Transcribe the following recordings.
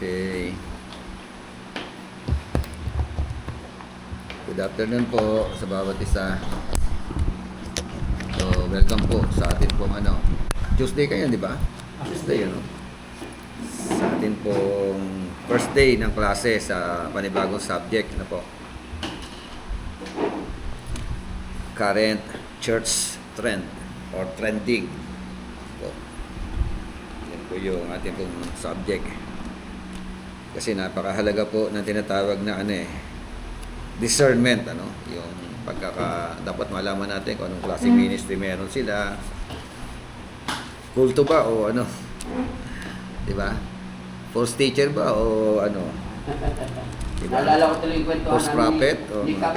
Okay. Good afternoon po sa bawat isa. So, welcome po sa atin pong Tuesday kayo, di ba? Tuesday, sa atin pong first day ng klase sa panibagong subject na po. Current church trend or trending. Po. Yan po yung ating pong subject. Kasi napakahalaga po ng tinatawag na discernment, yung dapat malaman natin kung anong klaseng ministry meron sila, kulto ba o di ba, false teacher ba o diba? Naalala ko tuloy yung kwentuhan False prophet o Likap.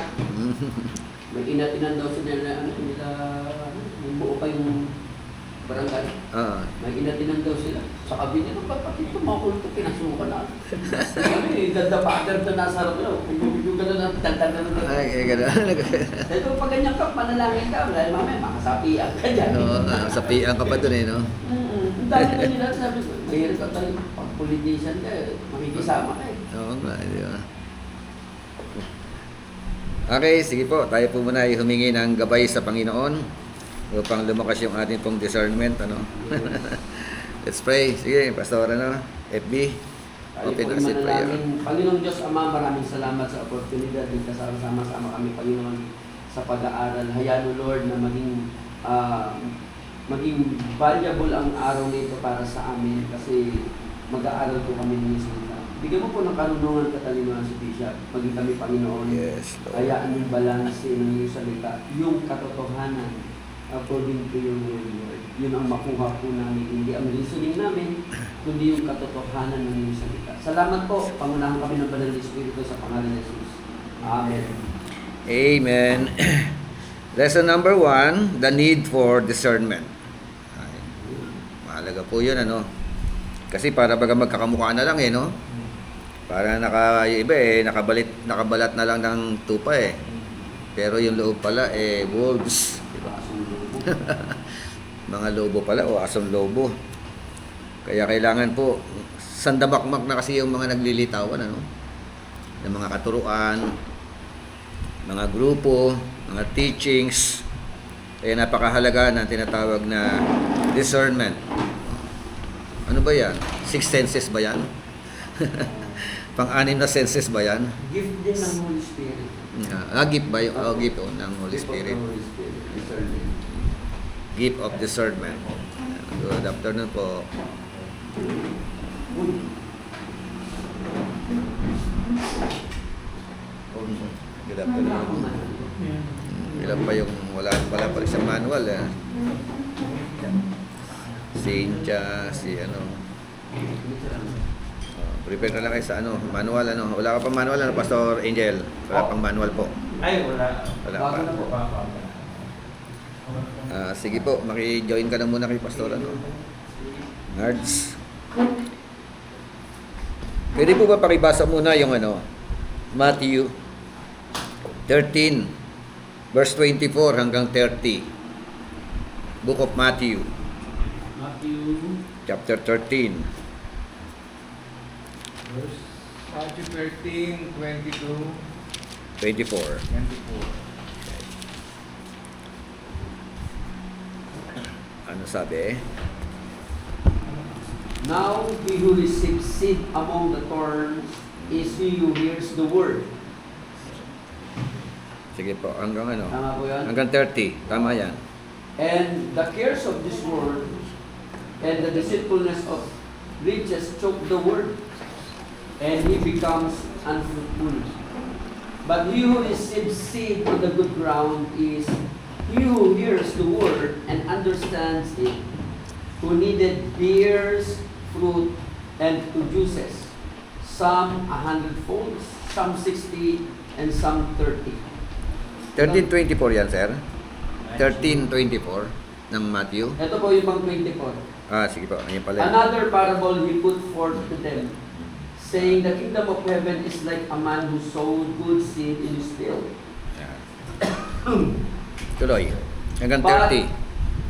May inatinan daw sila na yung buo pa yung barangay. May inatinan daw sila. Sa kabin nila, ba't ito mga kulto, pinasukan na. Ganda pattern na nasa harap nila. Yung gano'n na, tagtag na. Ay, gano'n. Ito, pag ganyan ka, manalangin ka, dahil mamaya makasapian ka dyan. Sapian ka pa dun Ang dami na nila, sabi ko, mahirap ka tayo, pag politician ka, makikisama ka eh. Oo nga, di ba? Okay, sige po. Tayo po muna ay humingi ng gabay sa Panginoon upang lumakas yung ating pong discernment, Let's pray. Sige, Pastor, FB. Open us in prayer. Panginoong Diyos Ama, maraming salamat sa oportunidad din kasama-sama kami, Panginoon, sa pag-aaral. Hayaan, Lord, na maging valuable ang araw nito para sa amin kasi mag-aaral po kami ng salita. Bigyan mo po ng karunungan katalinuhan si Bishop. Maging kami, Panginoon. Yes, Lord. Hayaan yung balanse ng iyong salita, yung katotohanan according to your word, Lord. Yun ang makuha po namin. Hindi ang reasoning namin, kundi yung katotohanan ng iyong salita. Salamat po. Pangunahan kami ng Banal na Espiritu sa pangalan ni Jesus. Amen. Amen. Lesson number 1, the need for discernment. Ay, mahalaga po yun, Kasi para baga magkakamukha na lang, Para yung iba, nakabalat na lang ng tupa, Pero yung loob pala, wolves. Diba? Mga lobo pala o asong lobo. Kaya kailangan po, sandamakmak na kasi yung mga naglilitawan, ng mga katuruan, mga grupo, mga teachings. Kaya napakahalaga ng tinatawag na discernment. Ano ba yan? 6 senses ba yan? Pang-anim na senses ba yan? Gift din ng Holy Spirit. Gift ba yung gift ng Holy Spirit? Discernment. Gift of discernment. Good afternoon po. Good afternoon. Ilan pa yung wala pa rin sa manual, Cynthia, prepare na lang kayo sa manual, Wala ka pa manual, Pastor Angel? Wala pang manual po. Ay, wala. Wala pa. Sige po, maki-join ka na muna kay Pastor, Nards. Pwede po ba pakibasa muna yung Matthew 13, verse 24 hanggang 30. Book of Matthew, chapter 13. Matthew 13, 22, 24. 24. Ano sabi? Now he who receives seed among the thorns is he who hears the word. Sige po, hanggang Tama po yan? Hanggang 30. Tama yan. And the cares of this world and the deceitfulness of riches choke the word, and he becomes unfruitful. But he who receives seed on the good ground is he who hears the word and understands it, who needed bears fruit and produces, some 100-fold, some 60, and some 30. 13:24 yan, sir. 13:24 ng Matthew. Ito po yung pang 24. Sige po. Ayan pala. Another parable he put forth to them, saying, the kingdom of heaven is like a man who sowed good seed in his field. Tuloy. Hanggang But 30.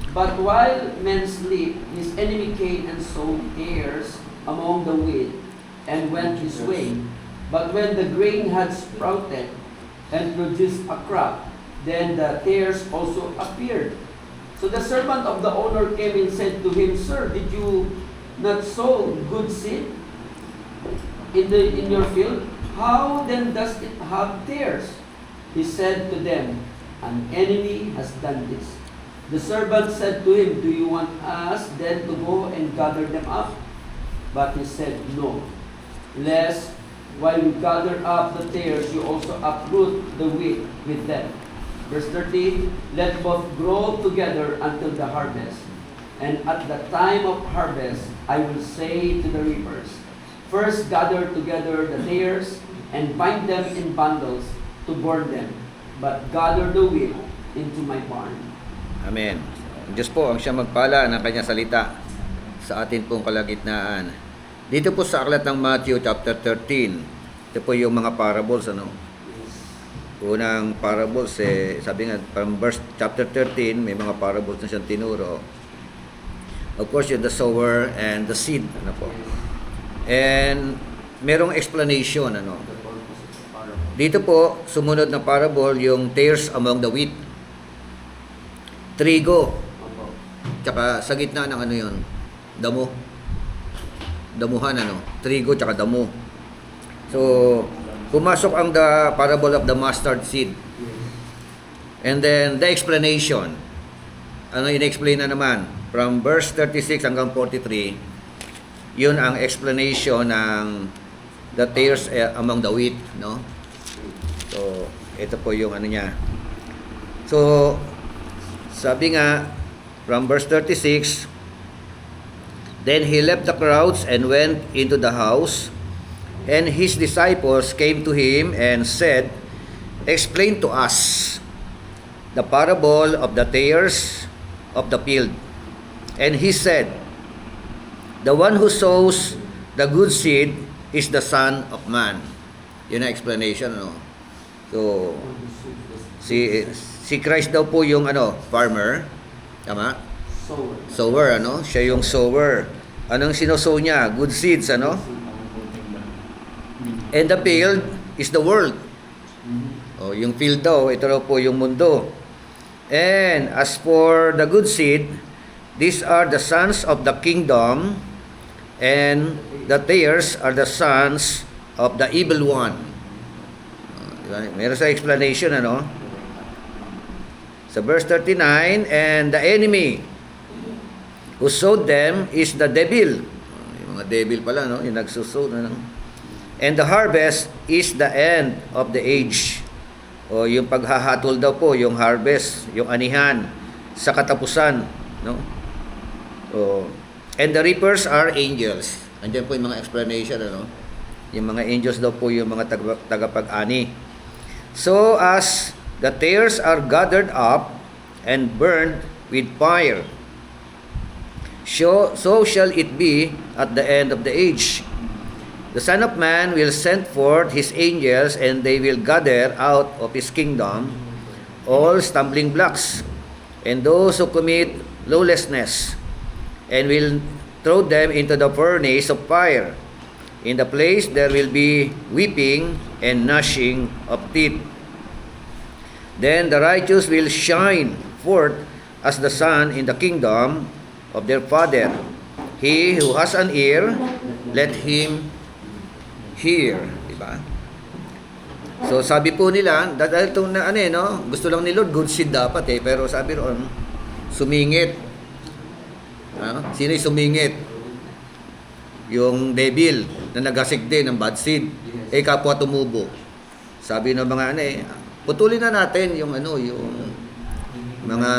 But while men sleep, his enemy came and sowed tares among the wheat and went his way. But when the grain had sprouted and produced a crop, then the tares also appeared. So the servant of the owner came and said to him, Sir, did you not sow good seed in your field? How then does it have tares? He said to them, An enemy has done this. The servant said to him, Do you want us then to go and gather them up? But he said, No, lest while you gather up the tares, you also uproot the wheat with them. Verse 30, Let both grow together until the harvest. And at the time of harvest, I will say to the reapers, First gather together the tares, and bind them in bundles to burn them, but gather the wheat into my barn. Amen. Ang Diyos po ang siyang magpala ng kanyang salita sa atin pong kalagitnaan. Dito po sa aklat ng Matthew chapter 13, ito po yung mga parables, ano? Unang parables, sabi nga, from verse chapter 13, may mga parables na siyang tinuro. Of course, yung the sower and the seed, ano po. And merong explanation, ano. Dito po, sumunod na parable, yung tares among the wheat. Trigo. Tsaka sa gitna ng ano yun, damo. Damuhan, ano. Trigo tsaka damo. So, pumasok ang the parable of the mustard seed. And then, the explanation. Ano in-explain na naman? From verse 36 hanggang 43, yun ang explanation ng the tares among the wheat, no? So, ito po yung ano niya. So, sabi nga, from verse 36, Then he left the crowds and went into the house, and his disciples came to him and said, Explain to us the parable of the tares of the field. And he said, The one who sows the good seed is the Son of Man. Yun ang explanation, no? So, si Christ daw po yung ano, farmer. Tama? Sower, ano? Siya yung sower. Anong sinosow niya? Good seeds, ano? And the field is the world. O, yung field daw, ito daw po yung mundo. And as for the good seed, these are the sons of the kingdom, and the tares are the sons of the evil one. Meron sa explanation, ano? Sa verse 39, And the enemy who sowed them is the devil. Yung mga devil pala, no? Yung nagsusow, ano? And the harvest is the end of the age. O yung paghahatol daw po, yung harvest, yung anihan sa katapusan, no? O, and the reapers are angels. Andiyan po yung mga explanation, ano? Yung mga angels daw po yung mga tagapag-ani. So as the tares are gathered up and burned with fire, so shall it be at the end of the age. The Son of Man will send forth his angels, and they will gather out of his kingdom all stumbling blocks, and those who commit lawlessness, and will throw them into the furnace of fire. In the place there will be weeping and gnashing of teeth. Then the righteous will shine forth as the sun in the kingdom of their Father. He who has an ear, let him hear. Diba? So sabi po nila, dahil itong na ano no, gusto lang ni Lord, good seed dapat pero sabi roon, sumingit. Sino yung sumingit? Yung devil na nagasik din ng bad seed. Kapwa tumubo. Sabi ng mga putulin na natin yung yung mga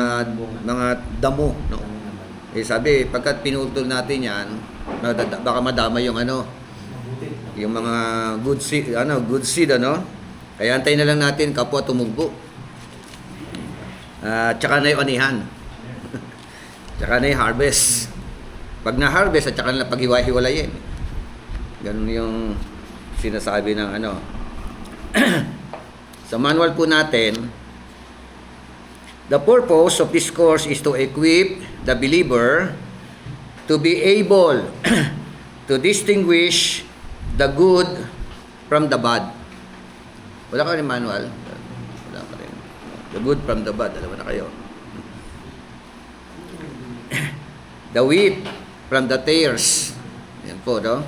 damo, no? Sabi, pagkat pinutol natin yan, baka madama yung yung mga good seed, Kaya antayin na lang natin kapwa tumubo. Tsaka na yung anihan. Tsaka na yung harvest. Pag na-harvest, at tsaka na paghiwa-hiwalayin. Ganun yung sinasabi ng Sa manual po natin, the purpose of this course is to equip the believer to be able to distinguish the good from the bad. Wala ka rin manual? Wala ka rin. The good from the bad. Alam mo na kayo. The wheat from the tares. Yan po, no?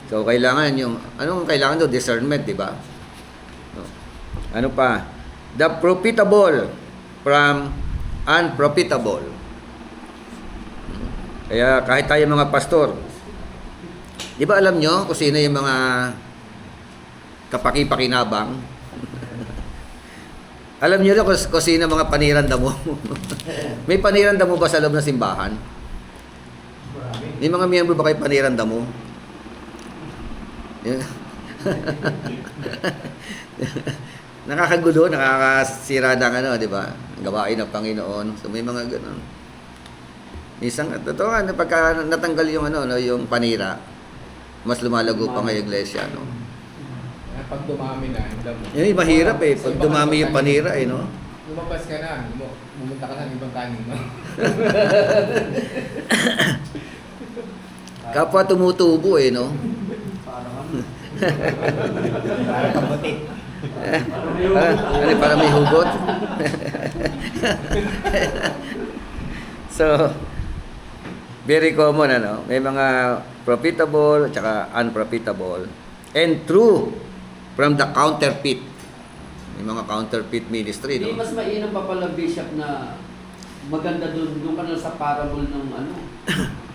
So, kailangan yung, anong kailangan doon? Discernment, di ba? No. Ano pa? The profitable from unprofitable. Kaya kahit tayo mga pastor, di ba alam nyo kung sino yung mga kapaki-pakinabang? Alam nyo rin kung sino mga panirandamo? May panirandamo ba sa loob ng simbahan? May mga miyembro ba kayo panirandamo? Nakakagulo, nakakasira ng ano, di ba? Ang gawain ng Panginoon. So may mga ganun. Isang totoo nga, pagka natanggal yung ano, no, yung panira, mas lumalago pa ng iglesia, no. Pag dumami na, alam mo. Yun, mahirap eh. Pag dumami yung panira, eh, no. Lumabas ka na, pumunta ka ng ibang kanin mo. Kapwa tumutubo, eh, no. Para kabuti. Para may hugot. So, very common, ano. May mga profitable at saka unprofitable. And true from the counterfeit. May mga counterfeit ministry, Hindi no. mas mainam pa pala, Bishop, na maganda doon ka na sa parable ng ano,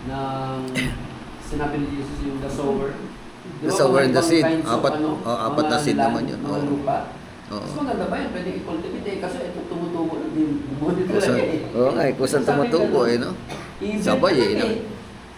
ng sinabi ni Jesus yung the sower. The sower and the seed. Apat na seed land, naman yun. Mga Oo. lupa. Oo. Mas maganda ba yun? Pwede i-cultivate eh. Kasi ito tumutubo na din. Bumuli Kusan, talaga eh. oo nga, kusan tumutubo, eh, no. Evil Sabay, eh, talaga no. eh.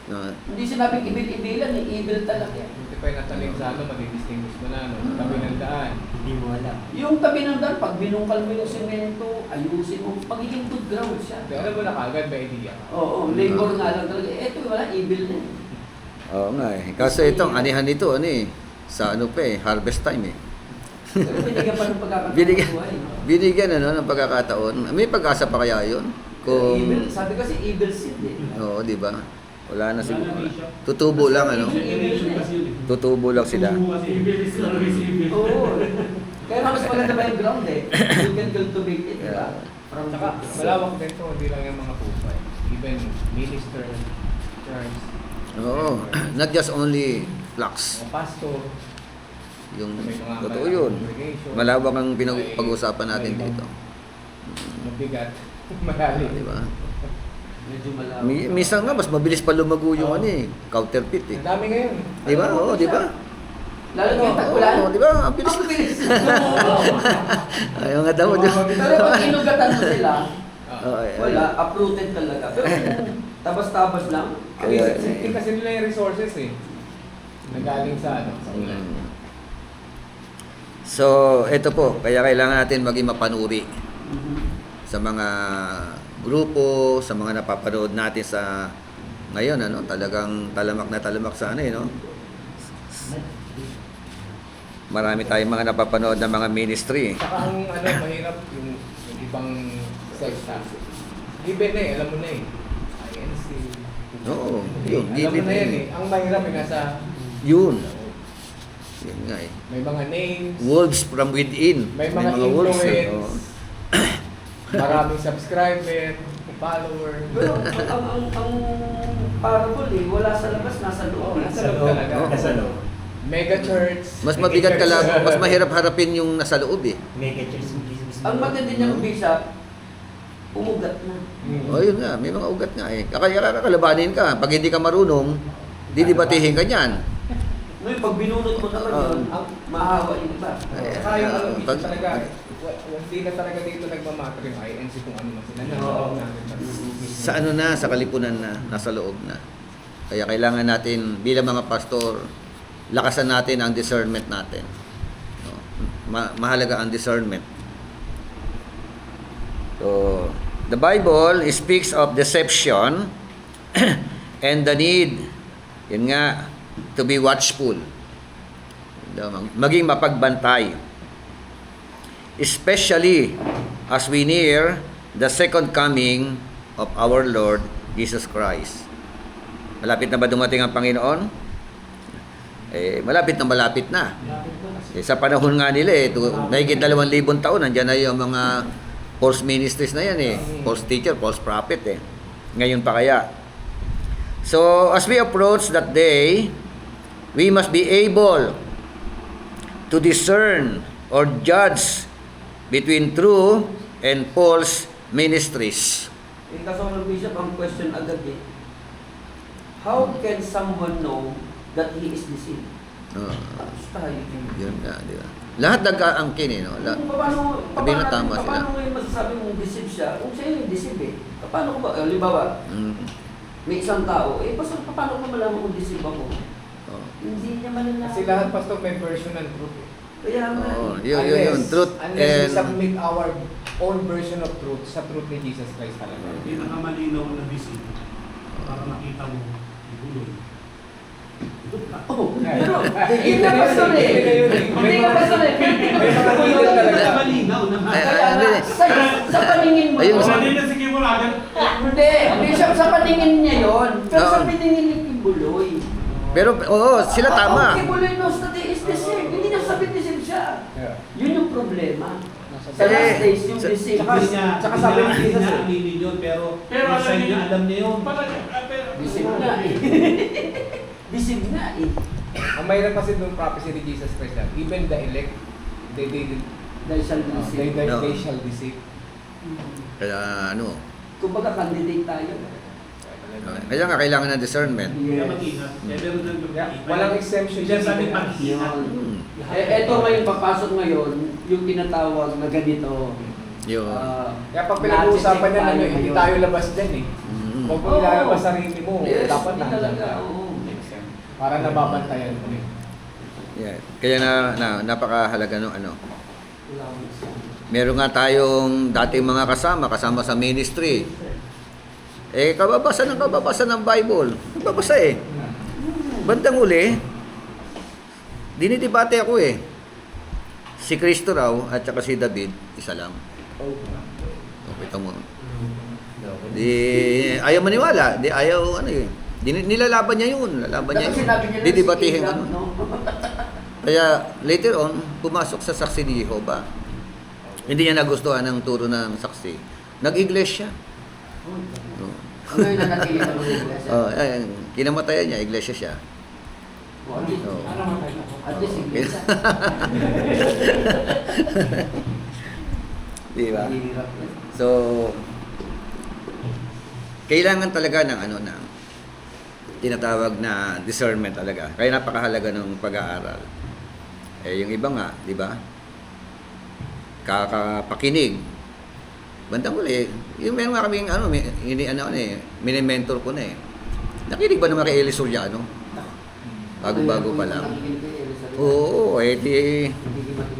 No. Hindi sinabing ibil-ibilan eh. Evil talaga. Hindi pa yung natalim sa ano, madidistinguish mo na, no? Tabi ng daan. Hindi mo alam. Yung tabi ng daan, pag binungkal mo yung semento, ayusin mo, magiging good ground siya. Pero alam mo na kagad, may idea ka. Oo, labor nga lang talaga. Ito wala, evil na eh. Oo nga, eh. Kasi itong anihan nito, ano eh, sa ano pa eh, harvest time, eh. Pero binigyan pa ng pagkakataon Binigyan. ng buhay. Binigyan, ano, ng pagkakataon. May pag-asa pa kaya yun? Kung, Evil, sabi kasi evil seed eh. oo, di ba? Wala na siguro. Tutubo lang, ano? Tutubo lang sila. Oo. Kaya nga mas maganda ba yung ground eh. You can cultivate it, di ba? From Saka, malawak din to, hindi lang yung mga pupay. Even minister, church, Oo. Not just only flocks. mga pastor, Yung, may mga totoo yun. congregation, Malawak ang pag-uusapan natin may dito. mabigat, malalim. Di ba? Medyo malawak. Minsan nga, mas mabilis pa lumago yung ano eh, counterfeit eh. Ang dami ngayon. Di ba? Oo, di ba? Lalo na yung tag-ulan. Oo, di ba? Ang bilis. Ang bilis. Ayaw nga daw. di ba? Pero pag inugatan mo sila, Oo, ay, ay. wala, uprooted talaga. Pero kung tabas-tabas lang, Kaya- Hindi kasi nila yung resources eh. Nagaling sa ano, sa ulan. Mm. So, ito po, kaya kailangan natin maging mapanuri sa mga grupo, sa mga napapanood natin sa ngayon, ano, talagang talamak sa ano eh, no? Marami tayong mga napapanood na mga ministry. Saka ang ano, mahirap yung ibang sekta. Given na eh, alam mo na eh. INC. Oo, yun, Alam mo given na na yan yun. eh. Ang mahirap eh, nasa Yun. Yun nga eh. may mga names, Wolves from within. may mga wolves. influence, Oo. maraming subscriber, follower. Pero ang parable eh, wala sa labas, nasa loob. Nasa loob talaga. Oo. Nasa loob. Mega church. Mas mabigat ka lang, mas mahirap harapin yung nasa loob eh. Mega church mismo. Ang maganda niyang bishop, umugat na. Mm. Oh, yun nga, may mga ugat nga eh. Kaya kakalabanin ka. Pag hindi ka marunong, didibatihin ka niyan. Ngayon, pag binunot mo naman Oo. yun, ang mahawa yung iba. Saka yung ano, dito Pag- talaga, hindi na talaga dito nagmamatter yung INC kung ano man sila. Nasa Oo. loob natin. Sa ano na, sa kalipunan na, nasa loob na. Kaya kailangan natin, bilang mga pastor, lakasan natin ang discernment natin. No? Mahalaga ang discernment. So, the Bible speaks of deception and the need, yun nga, to be watchful. Maging mapagbantay. Especially as we near the second coming of our Lord Jesus Christ. Malapit na ba dumating ang Panginoon? malapit na. Sa panahon nga nila mahigit 2,000 taon, nandiyan na yung mga false ministries na yan false teacher, false prophet Ngayon pa kaya. So, as we approach that day, we must be able to discern or judge between true and false ministries. Kaso ng Bishop, ang question agad how can someone know that he is deceived? Tayo. Yun nga, di ba? Lahat nag-aangkin Sabi na tama sila. Paano ngayon masasabi mong deceive siya? Kung siya yung deceive Paano ko ba? Halimbawa, may isang tao, paano ko malaman kung deceive ako? Hindi niya malalaman. Kasi lahat, Pastor, may version ng truth. Kaya nga. Yun, truth. Unless we submit our own version of truth sa truth ni Jesus Christ talaga. Pinakamalinaw na vision para makita mo yung guloy. Pero, hindi ka pastor Hindi ka pastor Malinaw na. Sa paningin mo. Ayun, Hindi na sige mo lang. Hindi siya sa paningin niya yun. Pero sa paningin ni Kimbuloy. Pero, sila tama. Kimbuloy knows that he is deceived. Hindi niya sabi deceived siya. Yun yung problema. Sa Eh, last days, yung sa- deceived. Tsaka sabi ni Jesus aminin yun, pero alam niya, alam niya yun. Deceived nga Deceived nga Ang mahirap kasi nung prophecy ni Jesus Christ na even the elect, they Dahil siya deceive. they shall deceive. Kaya Kumbaga, candidate tayo. kaya nga kailangan ng discernment. Kaya mag-ingat. Meron ng Walang exemption Diyan sa aming dyan. pag-ingat. Eto ngayon, papasok ngayon, yung tinatawag na ganito. Yun. Kaya pag pinag-uusapan niya naman, hindi tayo labas dyan Huwag mo ilalabas sarili mo. Yes, Dapat hindi nandyan talaga. ka. Oo. Para nababantayan mo Yeah. Kaya napakahalaga nung Wala akong Meron nga tayong dating mga kasama sa ministry. Kababasa ng Bible. Nagbabasa Bandang uli, dinidebate ako Si Kristo raw at saka si David, isa lang. Kita mo. Di ayaw maniwala, di ayaw nilalaban niya yun, didebatehin Kaya later on, pumasok sa saksi ni Jehovah. Hindi niya nagustuhan ang turo ng saksi. Nag-iglesia. Ngayon nanatili ka ng iglesia. Kinamatayan niya, iglesia siya. At least iglesia. Di ba? Hirap yan. So, kailangan talaga ng ng tinatawag na discernment talaga. Kaya napakahalaga ng pag-aaral. Yung iba nga, di ba? Kakapakinig. Bandang uli, yung meron nga kaming mini-mentor ko na Nakinig ba naman kay Eli Soriano? Bago-bago pa lang. Oo,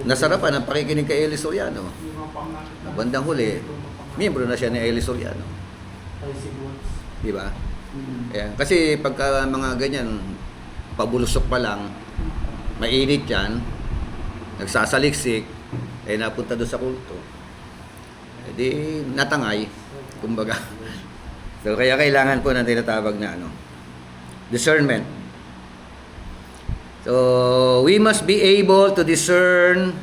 nasarapan ang pakikinig kay Eli Soriano. Bandang huli, miyembro na siya ni Eli Soriano. Di ba? Kasi pagka mga ganyan, pabulusok pa lang, mainit yan, nagsasaliksik, napunta doon sa kulto. Di natangay, kumbaga. So kaya kailangan po ng tinatawag na discernment. So we must be able to discern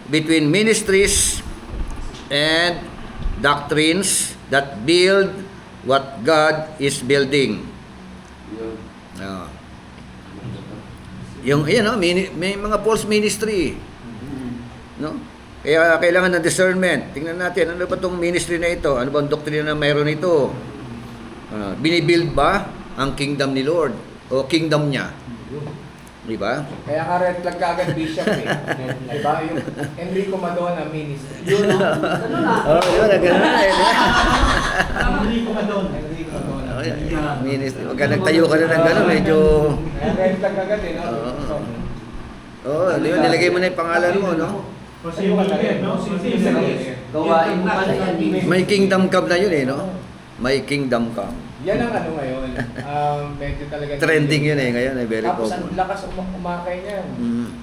between ministries and doctrines that build what God is building. Yung may mga false ministry. No? Kaya kailangan ng discernment. Tingnan natin, ano ba itong ministry na ito? Ano ba ang doktrina na mayroon ito? Binibuild ba ang kingdom ni Lord? O kingdom niya? Di ba? Kaya ka red flag kagad bishop Di ba? Yung Enrico Madonna ministry. Yun na. Yun, gano'n na Hindi ko madon. Enrico Madonna. Ministry. Pagka nagtayo ka na ng gano'n, medyo... Kaya red flag kagad nilagay mo na yung pangalan mo, no? Kasi yung no? Gawain mo pala yan. May kingdom come na yun, no? May kingdom come. Yan ang ngayon. Medyo talaga Trending yun ngayon, very Tapos ang common. lakas umakay niyan.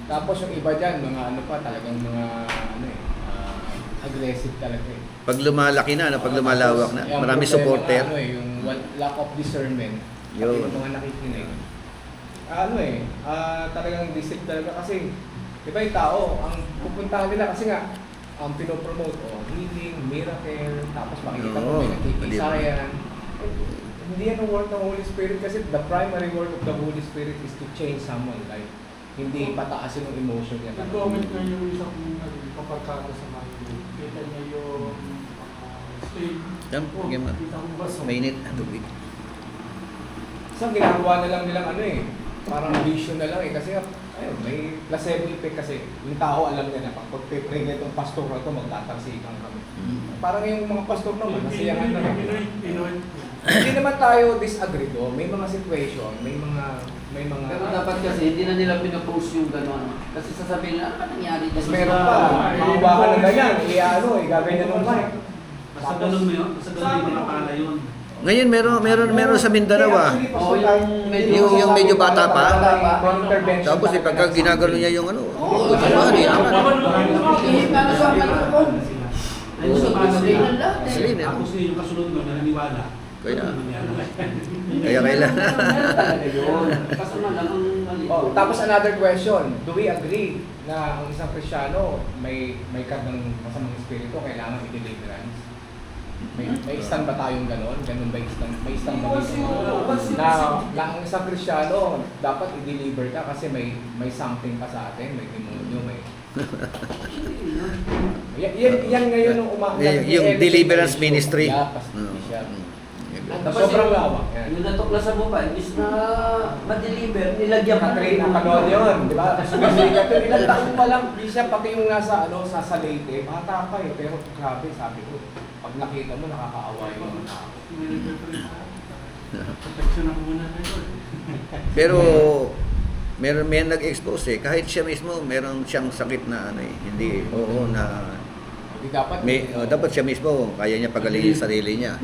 Tapos yung iba dyan, mga talagang mga aggressive talaga Pag lumalaki na, pag lumalawak na, marami supporter. Yung lack of discernment. Yun. Yung mga nakikinig. talagang disip talaga kasi, di ba yung tao, ang pupuntahan nila kasi nga, ang pinopromote, healing, miracle, tapos makikita mo may nagkikisayan. Hindi yan ang work ng Holy Spirit kasi the primary work of the Holy Spirit is to change someone's life. Hindi pataasin yung emotion niya. Nag-comment nga yung isang kaparkada sa mga kita niya yung state. Yan, game na. Kita mo baso. Mainit na tubig. So, ginagawa na lang nilang parang vision na lang kasi ayun, may placebo effect kasi yung tao alam niya na pag pag-pray na itong pastor na ito, magtatarsikan kami. Parang yung mga pastor naman, nasiyahan na lang. Hindi naman tayo disagree do. May mga situation, may mga Pero dapat kasi hindi na nila pinopost yung gano'n. Kasi sasabihin nila, ano ba nangyari? mas meron pa, makakuha ka ng ganyan, gaganyan ng mic. Basta ganun mo yun, basta ganun yung mga pala yun. Ngayon meron sa Mindanao ah. Oo, Yung medyo bata pa. Intervention. Tapos pagka ginagano niya yung ano. Oo, di naman. Ano sa microphone? Ayun sa mga Salinan lang. Salinan. Tapos yung kasunod mo, naniniwala. Kaya Meron kailangan. talaga yun. Kasama lang ang mali. Tapos another question, do we agree na ang isang Kristiyano may card ng masamang espiritu, kailangan i-deliverance? May stand ba tayong gano'n? Ganun ba may stand ba dito? Na ang isang Kristiyano, dapat i-deliver ka kasi may something pa sa atin, may demonyo, may... yan ngayon yung Yung deliverance ministry. Yeah, siya. Tapos Sobrang lawak. Yan. yung natuklasan mo pa, imbis na ma-deliver, nilagyan pa Patrain na panood yun, di ba? Sumisikat yun, ilang taon pa lang, di siya pati yung nasa, sa Leyte, bata pa eh, pero grabe, sabi ko, pag nakita mo, nakakaawa yung mga tao. Protection ako muna na yun. Pero may nag-expose eh. Kahit siya mismo, meron siyang sakit na hindi, na Di dapat, dapat siya mismo, kaya niya pagalingin yung sarili niya.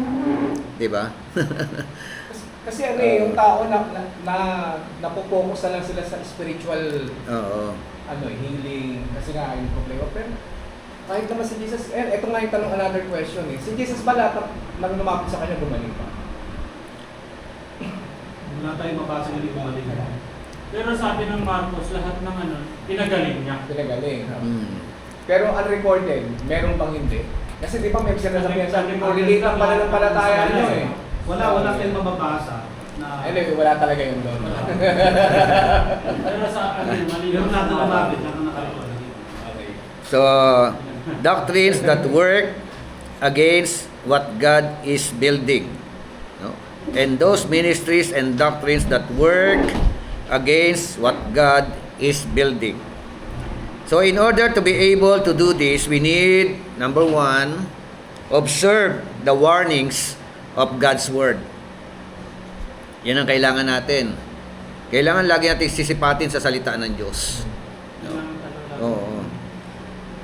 Di ba? kasi yung tao napopokus na lang sila sa spiritual, Oo. healing, kasi nga yung problema. Pero kahit naman si Jesus, ito nga yung tanong, another question eh. Si Jesus ba lahat nang lumapit sa kanya, gumaling pa? Wala tayong mabasa hindi bumalik. Pero sabi ng Marcos, lahat ng pinagaling niya. Pinagaling. Mm. Pero unrecorded, meron bang hindi? Kasi di ba may sinasabihan sa akin, relate ang pananampalataya nyo eh. Wala tayong mababasa na... Anyway, wala talaga yun doon. Pero sa mali. Pero lahat ng mababit, lahat ng nakarecord. Okay. So, doctrines that work against what God is building. No? And those ministries and doctrines that work against what God is building. So in order to be able to do this, we need, number one, observe the warnings of God's Word. Yan ang kailangan natin. Kailangan lagi natin sisipatin sa salita ng Diyos. No? Oo.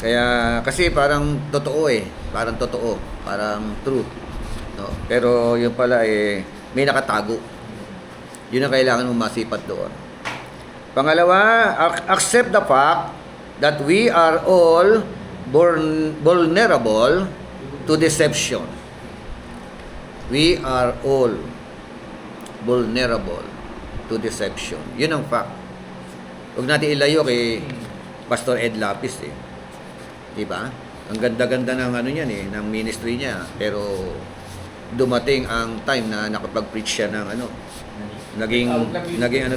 Kaya, kasi parang totoo eh. Parang totoo. Parang truth. No? Pero yun pala may nakatago. Yun ang kailangan mong masipat doon. Pangalawa, accept the fact that we are all vulnerable to deception. We are all vulnerable to deception. Yun ang fact. Huwag natin ilayo kay Pastor Ed Lapis eh. Diba? Ang ganda-ganda ng niyan eh, ng ministry niya. Pero dumating ang time na nakapag-preach siya ng naging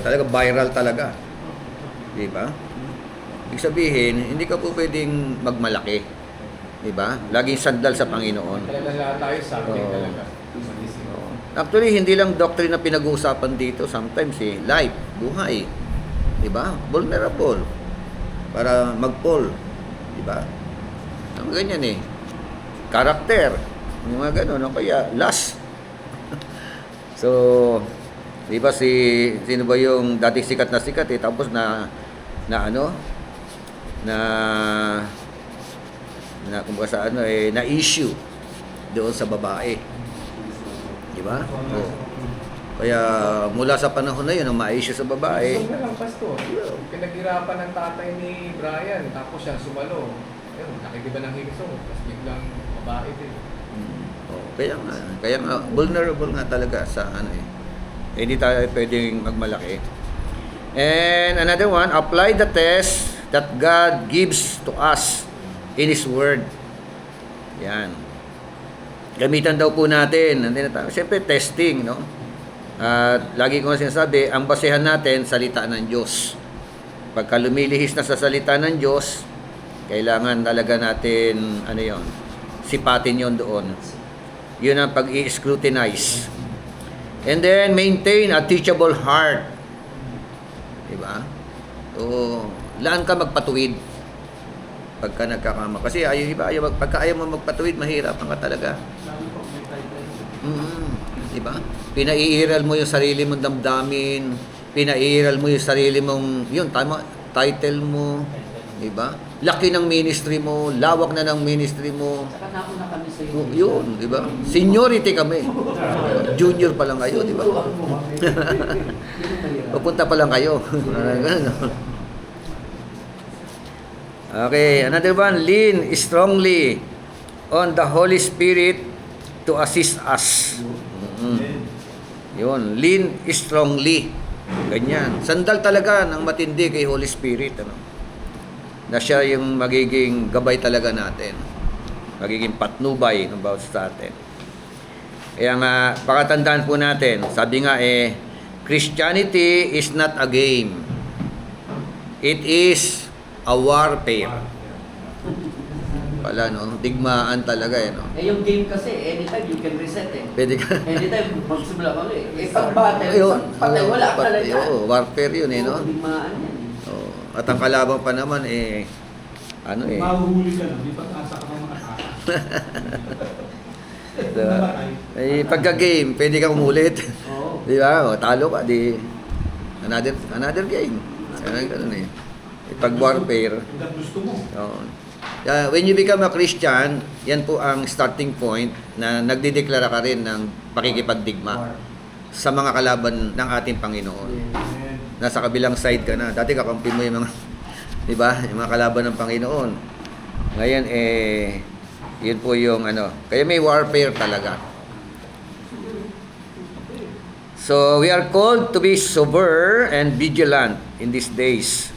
talaga, viral talaga. Diba? Ibig sabihin, hindi ka po pwedeng magmalaki. Diba? Laging sandal sa Panginoon. Talaga tayo something talaga. Actually, hindi lang doctrine na pinag-uusapan dito. Sometimes life, buhay. Diba? Vulnerable. Para mag-fall. Diba? Ang ganyan Character. Yung mga gano'n. Kaya, lust. So, diba sino ba yung dati sikat tapos na kumbaga sa na issue doon sa babae. Di ba? Oh. Kaya mula sa panahon na yun, ang ma-issue sa babae. So lang, Pastor. Pinaghirapan ng tatay ni Brian, tapos siya sumalo. Ayun, nakikiba ng hiso, tapos biglang babae din. Oh, kaya nga vulnerable nga talaga sa hindi tayo pwedeng magmalaki. And another one, apply the test that God gives to us in His Word. Yan. Gamitan daw po natin. Siyempre, testing, no? At lagi ko nga sinasabi, ang basehan natin, salita ng Diyos. Pagka lumilihis na sa salita ng Diyos, kailangan talaga natin, sipatin yon doon. Yun ang pag-i-scrutinize. And then, maintain a teachable heart. Diba? So, laan ka magpatuwid pagka nagkakama. Kasi pagka ayaw mo magpatuwid, mahirapan ka talaga. Lalo po, may title. Diba? Pinaiiral mo yung sarili mong damdamin, pinaiiral mo yung sarili mong, yun, tama, title mo, diba? Laki ng ministry mo, lawak na ng ministry mo. Saka nauna kami sa Oh, yun, di ba? Seniority kami. Junior pa lang kayo, di ba? Pupunta pa lang kayo. Ganun, no? Okay, another one, lean strongly on the Holy Spirit to assist us. Yun, lean strongly. Ganyan. Sandal talaga ng matindi kay Holy Spirit, na siya yung magiging gabay talaga natin. Magiging patnubay ng bawat sa atin. Kaya nga, pakatandaan po natin, sabi nga Christianity is not a game. It is a warfare. Pala, no? Digmaan talaga, no? yung game kasi, anytime you can reset Pwede ka. Anytime magsimula ka ulit. Pag battle, patay, wala ka talaga. Warfare yun, no? Digmaan yan. At ang kalaban pa naman, Mahuhuli ka lang, di ba asa ka ng mga tao? Pagka-game, pwede ka umulit. Oo. Di ba? Talo ka, di another game. Ganun Pag warfare. Hanggang gusto mo. When you become a Christian, yan po ang starting point na nagdideklara ka rin ng pakikipagdigma sa mga kalaban ng ating Panginoon. Nasa kabilang side ka na. Dati kakampi mo yung mga, di ba? Yung mga kalaban ng Panginoon. Ngayon, yun po yung kaya may warfare talaga. So, we are called to be sober and vigilant in these days.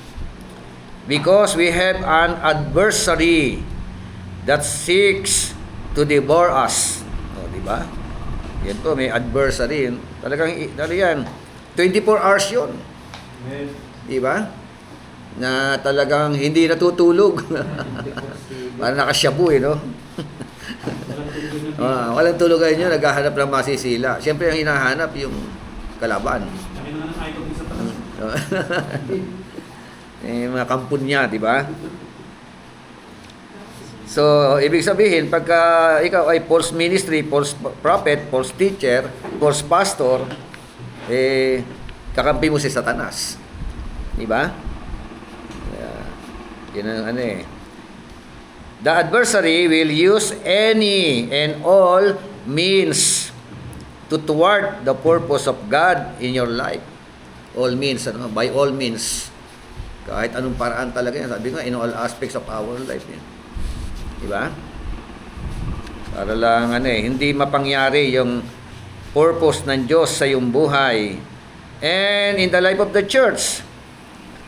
Because we have an adversary that seeks to devour us. Di ba? Yan po, may adversary. Talagang, yan. 24 hours yun. Di ba? Na talagang hindi natutulog. Parang nakasyabu, no? Walang tulugan nyo, naghahanap ng masisila. Siyempre, ang hinahanap yung kalaban. Kami na nga icon sa taas. Mga kampun niya, di ba? So, ibig sabihin, pagka ikaw ay false ministry, false prophet, false teacher, false pastor, kakampi mo si Satanas. Di ba? Yan ang The adversary will use any and all means to thwart the purpose of God in your life. All means, by all means. Kahit anong paraan talaga yan. Sabi nga, in all aspects of our life. Yan. Diba? Para lang, hindi mapangyari yung purpose ng Diyos sa iyong buhay. And in the life of the church,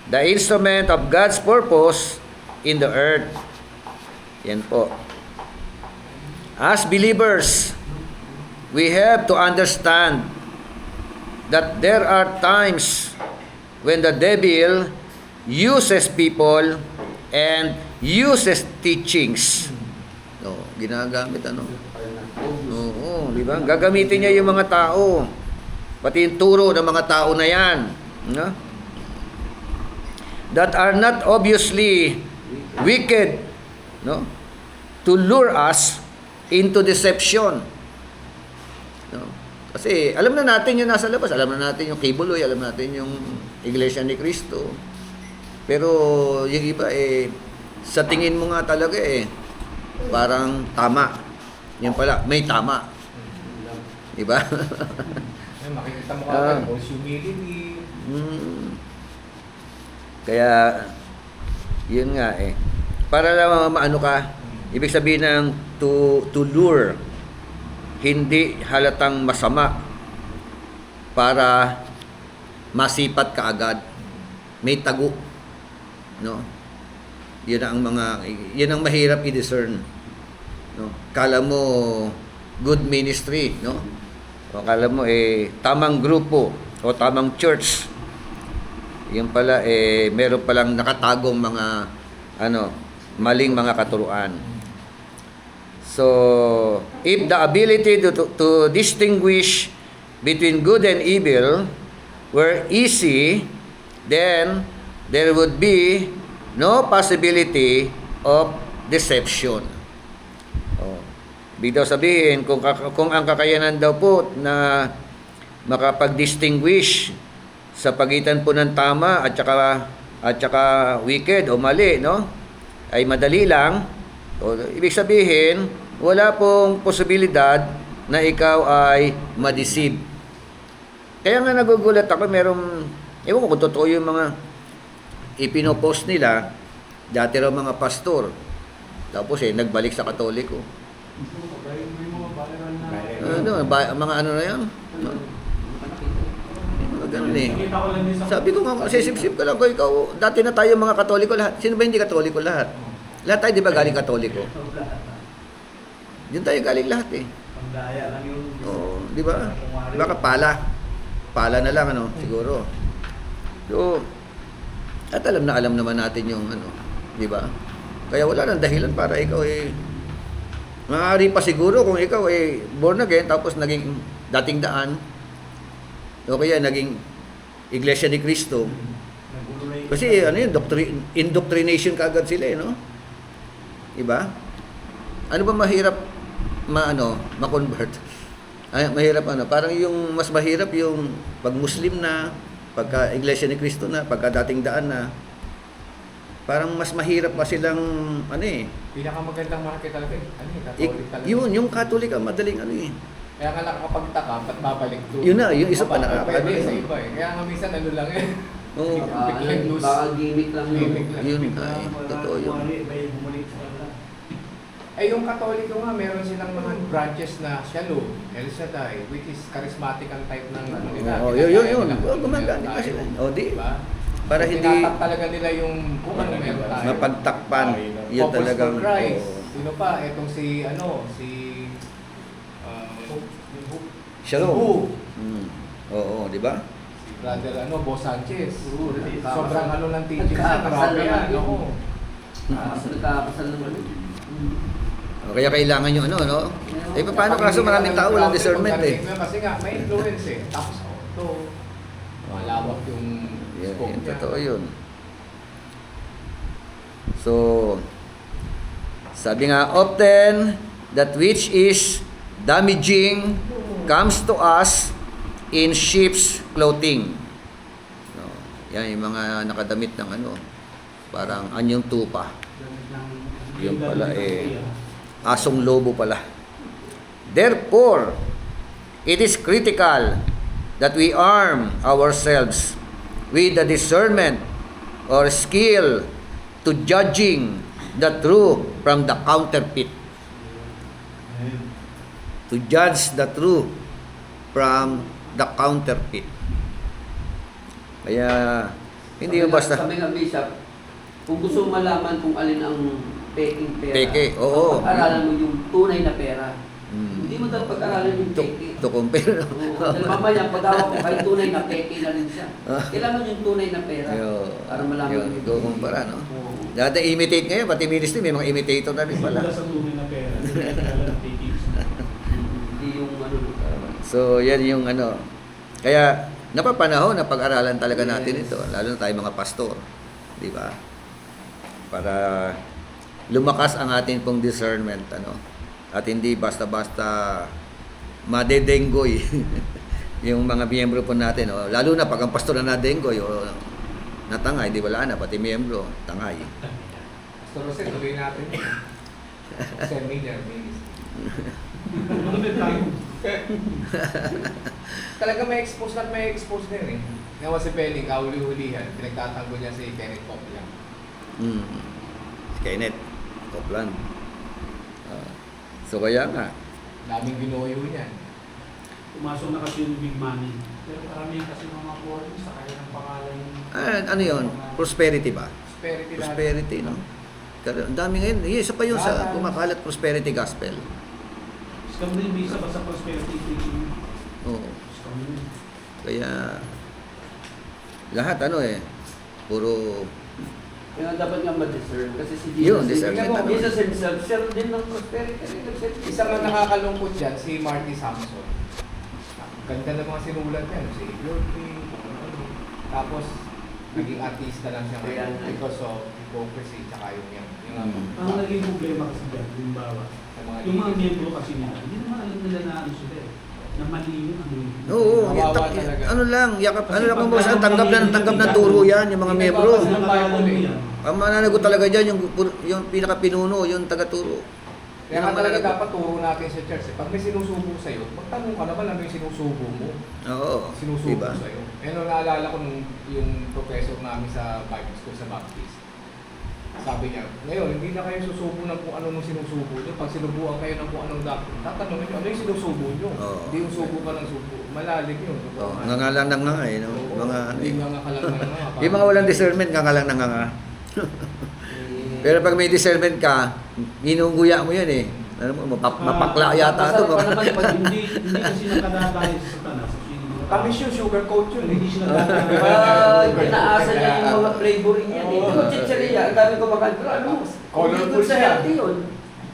the instrument of God's purpose in the earth. Yan po. As believers, we have to understand that there are times when the devil uses people and uses teachings. Ginagamit Oo, di ba? Gagamitin niya yung mga tao. Pati yung turo ng mga tao na yan. No? That are not obviously wicked, no? To lure us into deception. No? Kasi alam na natin yung nasa labas, alam na natin yung Kibuloy, alam natin yung Iglesia ni Cristo. Pero yung iba sa tingin mo nga talaga parang tama. Yan pala, may tama. Diba? Makikita mo ka false humility. Kaya yun nga para lang maano ka, ibig sabihin ng to lure, hindi halatang masama para masipat ka agad. may tago, no? Yun ang mahirap i-discern, no? Kala mo good ministry, no? O kala mo tamang grupo o tamang church. Yung pala meron palang nakatagong mga maling mga katuruan. So, if the ability to distinguish between good and evil were easy, then there would be no possibility of deception. Ibig daw sabihin, kung ang kakayanan daw po na makapag-distinguish sa pagitan po ng tama at saka wicked o mali, no? Ay madali lang. O, ibig sabihin, wala pong posibilidad na ikaw ay ma-deceive. Kaya nga nagugulat ako, ewan ko kung totoo yung mga ipinopost nila, dati raw mga pastor. Tapos nagbalik sa Katoliko. May mga viral na... Mga na yan? Ganun Nakita ko lang din sa... Sabi ko nga, sisip-sip ka lang ko, ikaw, dati na tayo mga Katoliko lahat. Sino ba hindi Katoliko lahat? Lahat tayo di ba galing Katoliko? Diyan tayo galing lahat Pagdaya lang yung... Oo, di ba? Baka pala na lang, siguro. So, at alam naman natin yung di ba? Kaya wala nang dahilan para ikaw maaari pa siguro kung ikaw born again tapos naging dating daan o kaya naging Iglesia ni Cristo. Kasi yun, indoctrination kaagad sila no? Diba? Ano ba mahirap ma-convert? Ay, mahirap parang yung mas mahirap yung pag Muslim na, pagka Iglesia ni Cristo na, pagka dating daan na, parang mas mahirap pa silang Pinakamagandang market talaga Catholic talaga. yung Catholic ang madaling Kaya nga nakakapagtaka, ba't babalik doon? Yun na, yung isa pa Pwede sa iba Kaya nga minsan lang Oo. Biglang loose. Baka gimmick lang Gimmick lang. Yun totoo yun. May bumalik sa kanila. Yung Katoliko nga, meron silang mga branches na Shalom, El Shaddai, which is charismatic ang type ng nila. Yun. Gumagana pa sila. Di. Diba? Para hindi Tinatak talaga nila yung kung ano meron tayo. mapagtakpan. Yun Focus talagang for Christ. oo. Sino pa? Etong si Shalom. Cebu. Oo, di ba? Si Brother Bo Sanchez. Oo, Sobrang ng teaching sa Nagkakasal grabe naman yan. yun. Oo. Nagkakasal naman. Kaya kailangan yung paano kaso maraming tao walang discernment Kasi nga, may influence Tapos, ito, malawak yung scope Yan, niya. totoo yun. So, sabi nga, often, that which is damaging comes to us in sheep's clothing. No, yan yung mga nakadamit ng parang anyong tupa. Yung pala asong lobo pala. Therefore, it is critical that we arm ourselves with the discernment or skill to judging the true from the counterfeit. To judge the true from the counterfeit. Kaya, hindi yung basta... Sabi nga, Bishop, kung gusto mong malaman kung alin ang peking pera, Peke, oo. pag-aralan mo yung tunay na pera. Mm. Hindi mo dapat pag-aralan yung peke. To compare. Oo, dahil mamaya, pag-awak mo kahit tunay na peke na rin siya. Kailangan yung tunay na pera para malaman Yun, yung kukumpara, no? Oo. Dati imitate ngayon, pati ministry, may mga imitator na rin pala. Wala sa tunay na pera. Wala ng takings. Hindi yung So, yan yung Kaya, napapanahon na pag-aralan talaga natin ito. Lalo na tayo mga pastor. Di ba? Para lumakas ang ating pong discernment. At hindi basta-basta madedenggoy yung mga miyembro po natin. Lalo na pag ang pastor na nadenggoy o natangay, di wala na, pati miyembro, tangay. Pastor Jose, tuloy natin. Seminar, ministry. Talaga may expose na yun Ngawa si Peling, kahuli-hulihan, pinagtatanggol niya si Kenneth Copeland. Kenneth Copeland. So kaya nga, Daming binuyo niyan. Pumasok na kasi yung big money. Pero karamihan kasi ng mga foreign sa kanilang pangalan. Ano yun? Prosperity ba? Prosperity lahat. Prosperity, no? Pero ang dami ngayon. Isa pa yun sa kumakalat prosperity gospel. Scam din visa basta prosperity preaching. Oo. Scam din. Kaya lahat puro Kaya dapat nga ma-discern kasi si Yun, Jesus, discernment, Jesus himself, share din ng prosperity. Isa nga nakakalungkot dyan, si Marty Sampson. Ganda ng mga sinulat yan, si Lordly, tapos naging artista lang siya ngayon because of hypocrisy tsaka Ang naging problema kasi dyan, halimbawa, yung mga miyembro kasi nila, hindi naman alam nila na ano sila eh, na mali yung ano yun. Oo, Kawawa talaga. ano lang, yakap, ano lang kung basta tanggap ng turo yan, yung mga miyembro. Kasi nabayaran mo yan. Ang mananagot talaga dyan, yung pinaka-pinuno, yung taga-turo. Kaya Yun nga ang talaga mananagot. dapat turo natin sa church. Pag may sinusubo sa'yo, magtanong ka naman ano yung sinusubo mo. Oo, Sinusubo diba? sa'yo. Ano naalala ko nung yung professor namin sa Bible School sa Baptist. Sabi niya, ngayon, hindi na kayo susubo ng kung ano nung sinusubo nyo. Pag sinubuan kayo ng kung anong doctrine, tatanungin nyo, ano yung sinusubo nyo? Oo. Hindi yung subo ka ng subo. Malalim yun. Oh, nangalang ng nga no? Oo. Mga, Hindi nga ka lang na nga. yung mga walang discernment, nangalang ng nga. Pero pag may discernment ka, ginuguya mo yan eh. Ano mo, mapakla yata ito. Hindi kasi nakadadahil sa satanas. Tamis yung sugar coat yun. Hindi sila Inaasa niya yung mga flavoring yan. Hindi ko chicheria, ang dami ko makan. Pero ano, hindi Colorful good sa siya. health yun.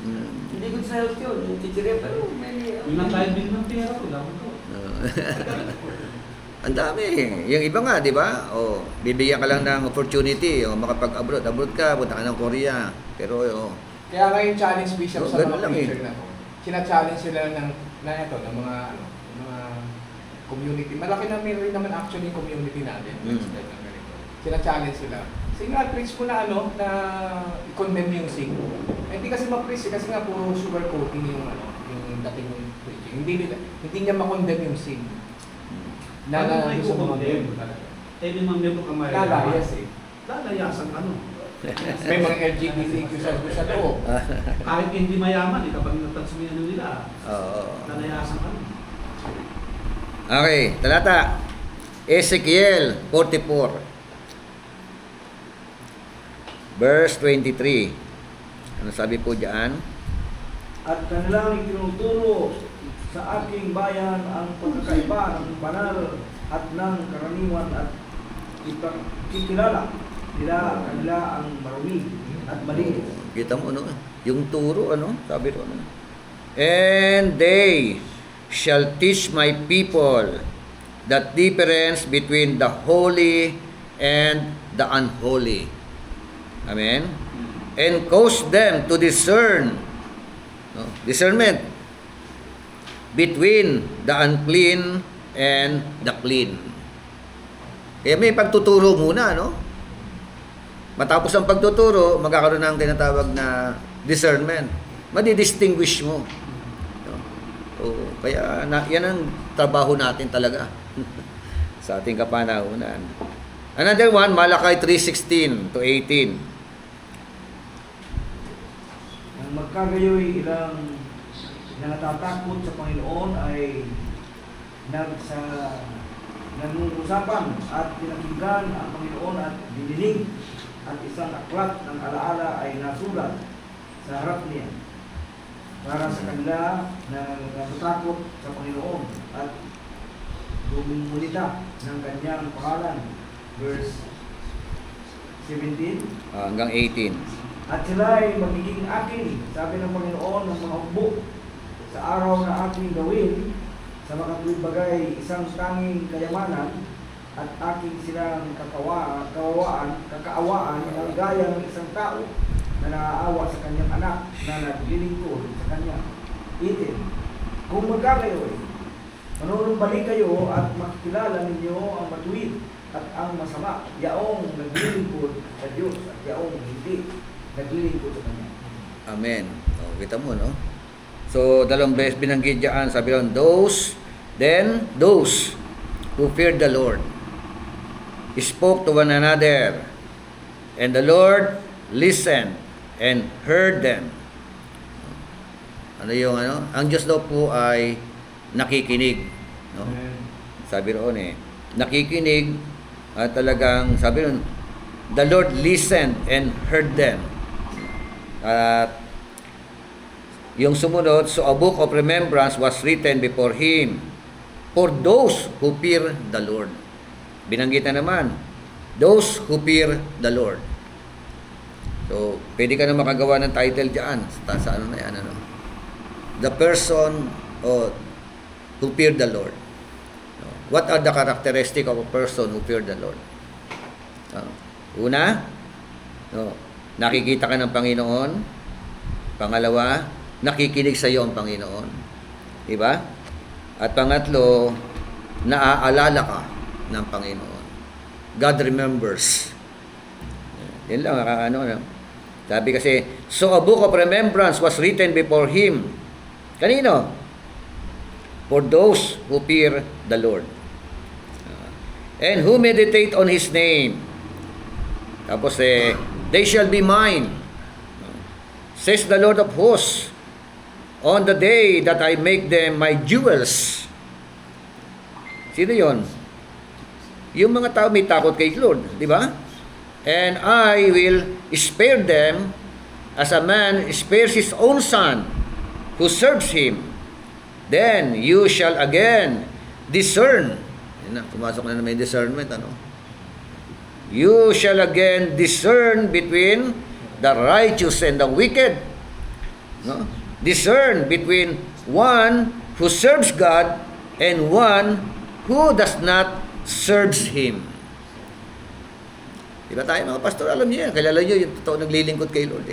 Mm. Hindi good sa health yun. Yung chicheria, pero may... Yung nang din ng pera ko, dapat ko. Ang dami. Yung iba nga, di ba? O, bibigyan ka lang ng opportunity. O, makapag-abroad. Abroad ka, punta ka ng Korea. Pero, Kaya nga yung challenge bishop Oh, sa ganun mga lang preacher na to. Sina-challenge sila ng mga community. Malaki na rin naman actually yung community natin. Sina-challenge sila. Sige nga, preach mo na na i-condemn yung sin. Hindi kasi ma-preach kasi nga puro sugar coating yung dating yung preaching. Hindi niya ma-condemn yung sin. Ano may sa mga kukontempt? membro talaga. Eh, may mga membro kang mayroon. Lalayas eh. Lalayasan ano. May mga LGBTQ sa loob. Kahit hindi mayaman, kapag natouch mo yan nila, oo. lalayasan ano. Okay, talata. Ezekiel 44. Verse 23. Ano sabi po diyan? At kanilang itinuturo sa aking bayan ang pagkakaiba ng banal at ng karaniwan at ipagkikilala nila kanila ang marumi at malinis. Kita mo yung turo sabi ro And they shall teach my people the difference between the holy and the unholy. Amen. And cause them to discern discernment between the unclean and the clean. Kaya may pagtuturo muna, Matapos ang pagtuturo, magkakaroon ng tinatawag na discernment. Madi-distinguish mo. Kaya yan ang trabaho natin talaga sa ating kapanahunan. Another one, Malakay 3:16 to 18. Ang magkagayoy ilang natatakot sa Panginoon ay nangungusapan at pinakinggan ang Panginoon at dininig at isang aklat ng alaala ay nasulat sa harap niya para sa kanila na natatakot sa Panginoon at bumulita ng kanyang pangalan. Verse 17. Hanggang 18. At sila ay magiging akin, sabi ng Panginoon, ng mga hukbo sa araw na aking gawin sa makatuwid bagay isang tanging kayamanan at aking silang kakaawaan ng gaya ng isang tao na naaawa sa kanyang anak na naglilingkod sa kanya. 18. Kung magkakayoy, manunumbalik kayo at makikilala ninyo ang matuwid at ang masama, yaong naglilingkod sa Diyos at yaong hindi naglilingkod sa Kanya. Amen. Kita mo, So, dalawang beses binanggit diyan, sabi lang, those who feared the Lord spoke to one another, and the Lord listened and heard them. Ang Diyos daw po ay nakikinig, sabi roon nakikinig at talagang, sabi roon, the Lord listened and heard them. At yung sumunod, so a book of remembrance was written before him for those who fear the Lord. Binanggit na naman, those who fear the Lord. So, pwede ka na makagawa ng title dyan. Sa ano na yan, ano? The person who fear the Lord. What are the characteristics of a person who fear the Lord? Una, nakikita ka ng Panginoon. Pangalawa, nakikinig sa iyo ang Panginoon. Diba? At pangatlo, naaalala ka ng Panginoon. God remembers. Yan lang, ano. Sabi kasi, so a book of remembrance was written before him. Kanino? For those who fear the Lord. And who meditate on his name. Tapos they shall be mine. Says the Lord of hosts, on the day that I make them my jewels. Sino yon? Yung mga tao may takot kay Lord, di ba? And I will spare them as a man spares his own son who serves him. Then you shall again discern. Yan na, pumasok na may discernment, ano? You shall again discern between the righteous and the wicked. No? Discern between one who serves God and one who does not serves Him. Diba tayo mga pastor, alam niyo yan. Kilala niyo yung totoo naglilingkod kay Lord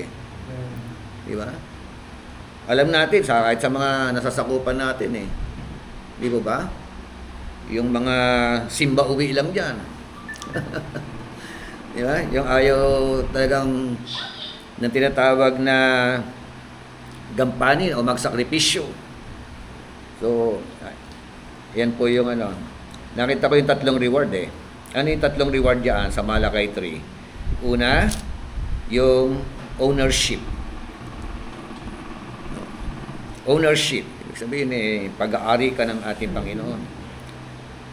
Diba? Alam natin, kahit sa mga nasasakupan natin Di ba? Yung mga simba uwi lang dyan. Diba? Yung ayaw talagang ng tinatawag na gampanin o magsakripisyo. So, yan po yung ano. Nakita ko yung tatlong reward Ano yung tatlong reward diyan sa Malakay 3? Una, yung ownership. Ownership. Ibig sabihin pag-aari ka ng ating Panginoon.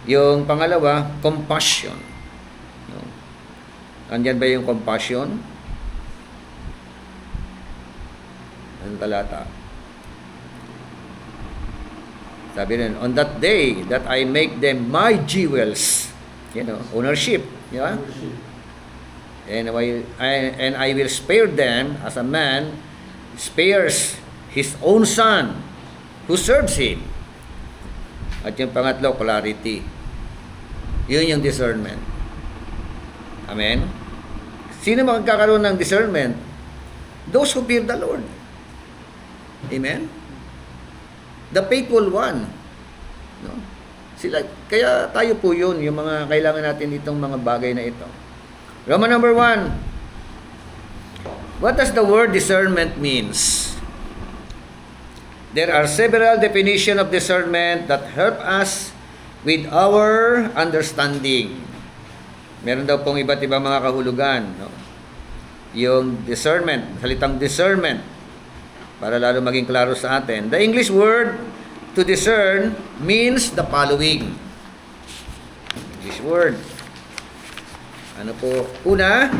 Yung pangalawa, compassion. Andyan ba yung compassion? Anong talata? Sabi rin, on that day that I make them my jewels. Ownership. And I will spare them as a man spares his own son who serves him. At yung pangatlo, clarity. Yun yung discernment. Amen? Sino magkakaroon ng discernment? Those who fear the Lord. Amen? The faithful one. No? Sila, kaya tayo po yun, yung mga kailangan natin itong mga bagay na ito. Roman number 1. What does the word discernment means? There are several definitions of discernment that help us with our understanding. Meron daw pong iba't ibang mga kahulugan. No? Yung discernment, salitang discernment, para lalo maging klaro sa atin. The English word to discern means the following. English word. Ano po? Una,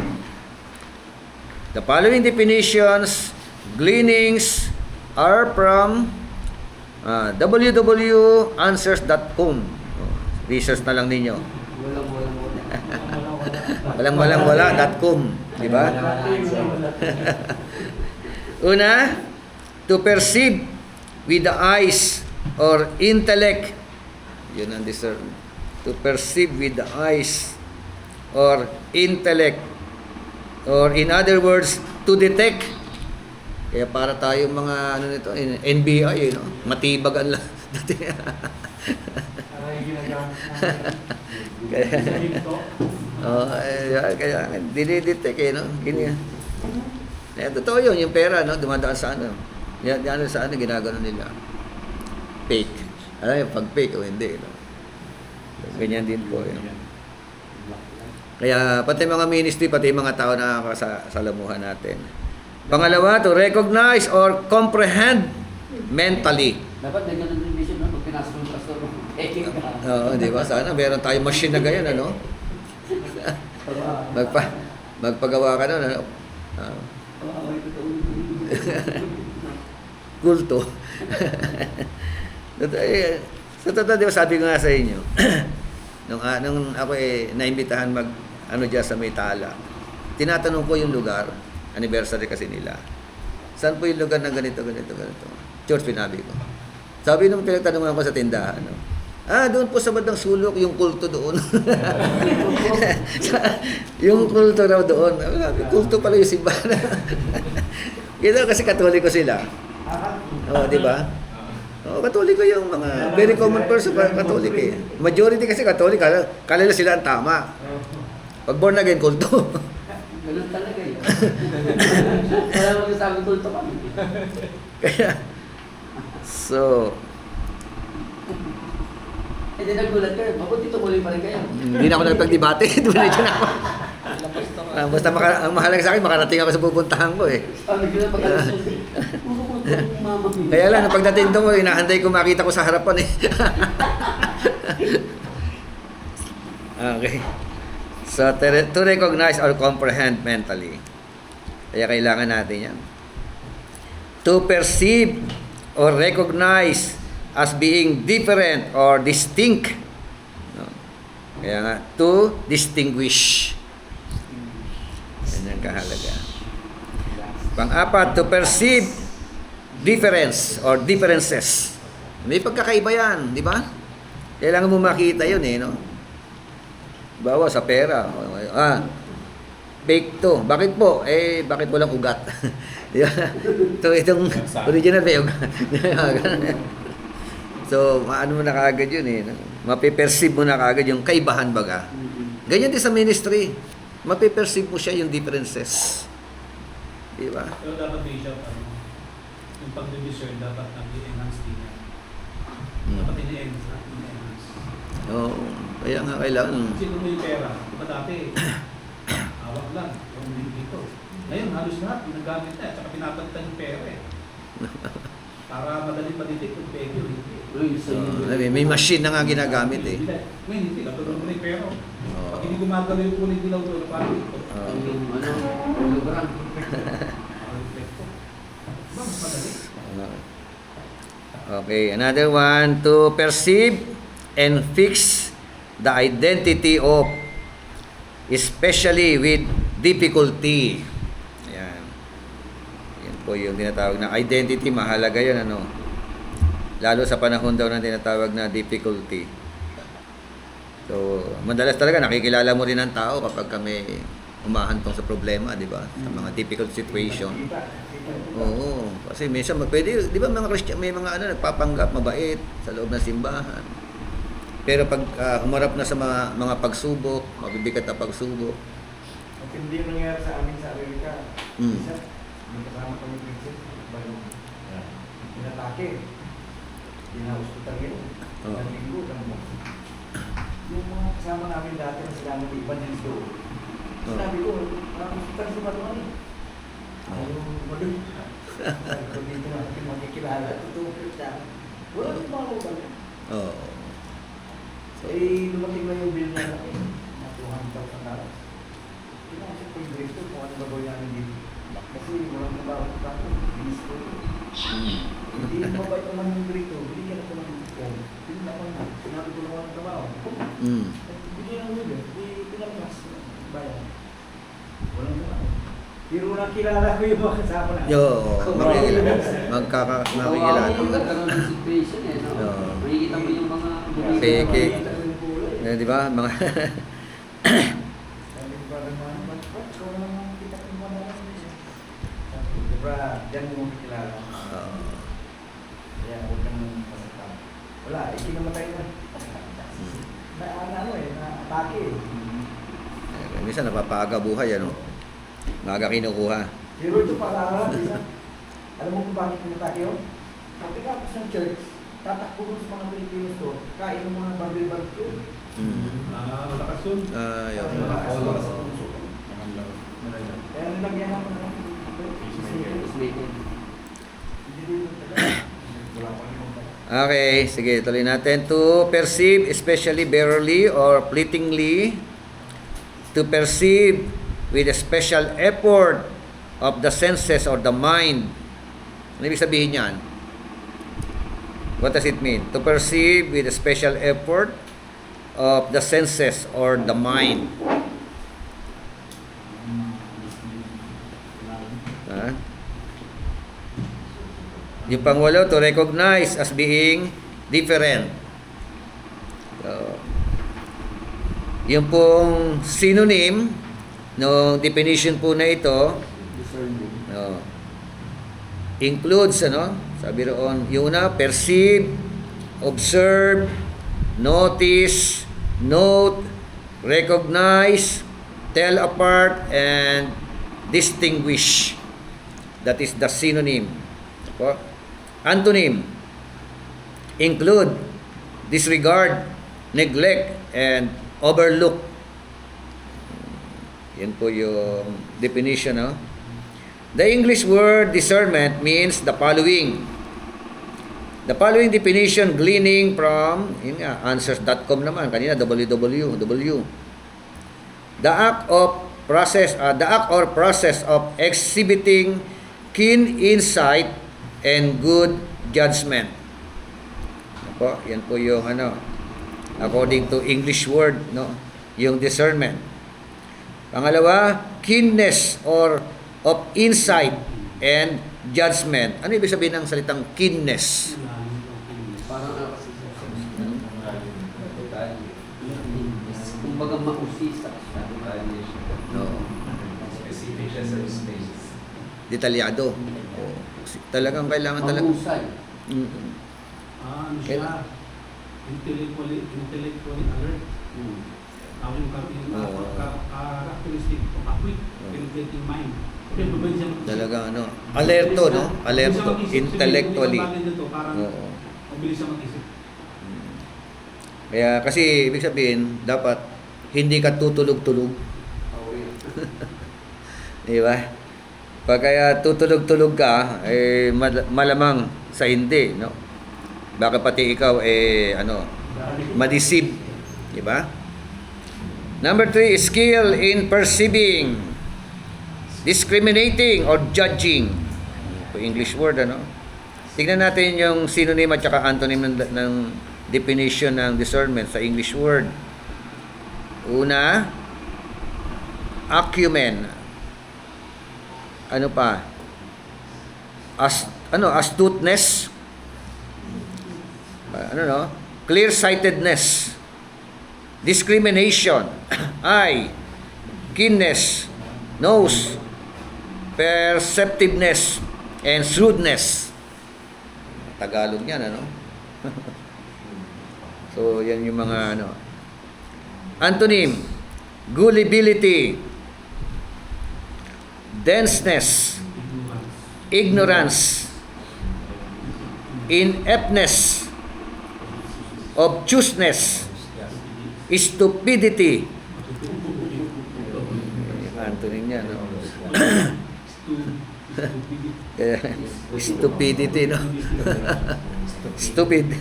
the following definitions, gleanings are from www.answers.com. Research na lang ninyo. Walang-wala.com. Diba? Una, to perceive with the eyes or intellect. Yun ang discern. To perceive with the eyes or intellect. Or in other words, to detect. Kaya para tayo mga ano nito, NBI, matibag ang dati. Kaya dinidetect ganyan. Totoo yun, yung pera, dumadaan sa ano. Yan sa ano, ginagano nila. Fake. Alam yung pag fake o hindi. Ganyan din po. Kaya pati mga ministry, pati mga tao na nakakasalamuhan natin. Pangalawa, to recognize or comprehend mentally. Dapat may ganun din vision, pag pinasok ng pastor. Oo, di ba? Sana meron tayong machine na ganyan, ano? Magpagawa ka nun, ano? Kulto. Sa totoo, di ba, sabi ko nga sa inyo, nung ako naimbitahan ano dyan sa Maytala, tinatanong ko yung lugar, anniversary kasi nila. Saan po yung lugar na ganito? Church, pinabi ko. Sabi nung pinagtanungan ko sa tindahan, doon po sa bandang sulok, yung kulto doon. Yung kulto raw doon. Kulto pala yung simbahan. Ito kasi Katoliko sila. Oo, di ba? Oo, Katoliko yung mga very common person, Katoliko eh. Majority kasi Katoliko, kalala sila ang tama. Pag born again, kulto. Ganun talaga yun. Wala mo sasabi kulto kami. Kaya, so, Hindi nagulat kayo. Mabuti tumuloy pa rin kayo. hindi na ako nagpagdebate. Diretso na ako. Basta ang mahalaga sa akin, makarating ako sa pupuntahan ko eh. Nagdala pag-alas. Pupunta yung mama ko. Kaya lang, nung pagdating doon, inaantay ko makita ko sa harapan eh. Okay. So, to recognize or comprehend mentally. Kaya kailangan natin yan. To perceive or recognize as being different or distinct. No? Kaya nga, to distinguish. Yan ang kahalaga. Pang-apat, to perceive difference or differences. May pagkakaiba yan, di ba? Kailangan mo makita yun eh, no? Bawa sa pera. Fake to. Bakit po? Bakit walang ugat? Di ba? Itong original may ugat. So, maano mo na kaagad yun eh. No? Mapiperceive mo na kaagad yung kaibahan baga. Ganyan din sa ministry. Mapiperceive mo siya yung differences. Di ba? Pero dapat Bishop, yung pag-discern dapat nag-enhance din yan. Dapat ini-enhance. Oo. Kaya nga kailangan. Sino mo yung pera? Diba dati, hawak lang, yung dito. Ngayon, halos lahat, ginagamit na, at saka pinapalitan yung pera eh. Para madali pa-detect kung peke o hindi. May machine na nga ginagamit eh. Ngayon, hindi. Katulad mo na yung pera. Oo. Pag hindi gumagalaw yung kunig dilaw doon, parang ito. Yung hologram. Mas madali. Okay, another one, to perceive and fix the identity of, especially with difficulty. Ayan. Yan po yung tinatawag na identity, mahalaga yun, ano. Lalo sa panahon daw na tinatawag na difficulty. So, madalas talaga nakikilala mo rin ang tao kapag kami umahantong sa problema, di ba? Sa mga difficult situation. Oo, kasi minsan pwede, di ba mga Christian, may mga nagpapanggap mabait sa loob ng simbahan. Pero pag humarap na sa mga pagsubok, mabibigat na pagsubok. At hindi yung nangyari sa amin sa Amerika. Isa, may kasama kami princess, balong. Pinatake. Pinahospital yun. Ilang linggo, ilang buwan. Yung mga kasama namin dati na sila ng evangelist doon. Sinabi ko, hospital si Balong eh. Ayaw, Balong. Sabi ko dito natin makikilala. Totoo kita. Wala nang mga Balong. Oo. Dumating na yung bill niya na $200,000. Pinasok ko yung director kung ano gagawin namin dito. Kasi walang trabaho sa ako. Binis ko. Hindi mabait naman yung director. Binigyan ako ng phone. Pinag ako na. Sinabi ko lang walang trabaho. Bigyan ng bill. Pinagmas. Bayan. Walang trabaho. Pero nakilala ko yung mga kasama na. Makikilala. Makikilala. Nagkaroon ng situation eh. No? Oo. Makikita mo yung mga Peke. Di ba? Mga Sabi ko parang mga ikaw naman kita ko mga naman. Diba, dyan mo makikilala. Kaya huwag kang masaktan. Wala, ikinamatay na. Na-atake eh. minsan napapaaga buhay, ano? Maaga kinukuha. Pero ito para isa. Alam mo kung bakit pinatake yun? Pagkatapos ng church, tatakbo ko sa mga Pilipinos to, kain ng mga barbecue. Malakas yun. Ayun. Malakas sa puso. Kaya nilagyan ako ng hindi din talaga. Wala pa rin Okay, sige, tuloy natin. To perceive, especially barely or fleetingly. To perceive with a special effort of the senses or the mind. Ano ibig sabihin yan? What does it mean? To perceive with a special effort of the senses or the mind. Ha? Yung pangwalo, to recognize as being different. So, yung pong synonym no definition po na ito Discernment. includes sabi roon, yung una, perceive, observe, notice, note, recognize, tell apart, and distinguish. That is the synonym. Opo. Antonym, include, disregard, neglect, and overlook. Yan po yung definition. The English word discernment means the following. The following definition gleaning from answers.com naman kanina www. The act or process of exhibiting keen insight and good judgment. Opo, yan po yung according to English word, yung discernment. Pangalawa, keenness or of insight and judgment. Ano ibig sabihin ng salitang keenness? Parang kumbaga mausisa siya. No. Specific siya sa space. Detalyado. Talagang kailangan talaga. Mahusay. Ano siya? Intellectually alert. Ako yung characteristic of a quick penetrating mind. Okay, mabalik siya mag-isip. Talagang alerto, no? Alerto, intellectually. Oo. Mabilis siya mag-isip. Kaya kasi ibig sabihin, dapat hindi ka tutulog-tulog. Di ba? Pag kaya tutulog-tulog ka, malamang sa hindi, no? Baka pati ikaw madeceive, di ba? Number 3 is skill in perceiving, discriminating or judging. Ito English word, Tingnan natin yung synonym at saka antonym ng definition ng discernment sa English word. Una, acumen. Ano pa? Astuteness. Clear-sightedness. Discrimination. Eye. Keenness. Nose. Perceptiveness. And shrewdness. Tagalog yan, So, yan yung mga Antonym. Gullibility. Denseness. Ignorance. Ineptness. Obtuseness. Stupidity. Antonym niya, stupidity, Stupid.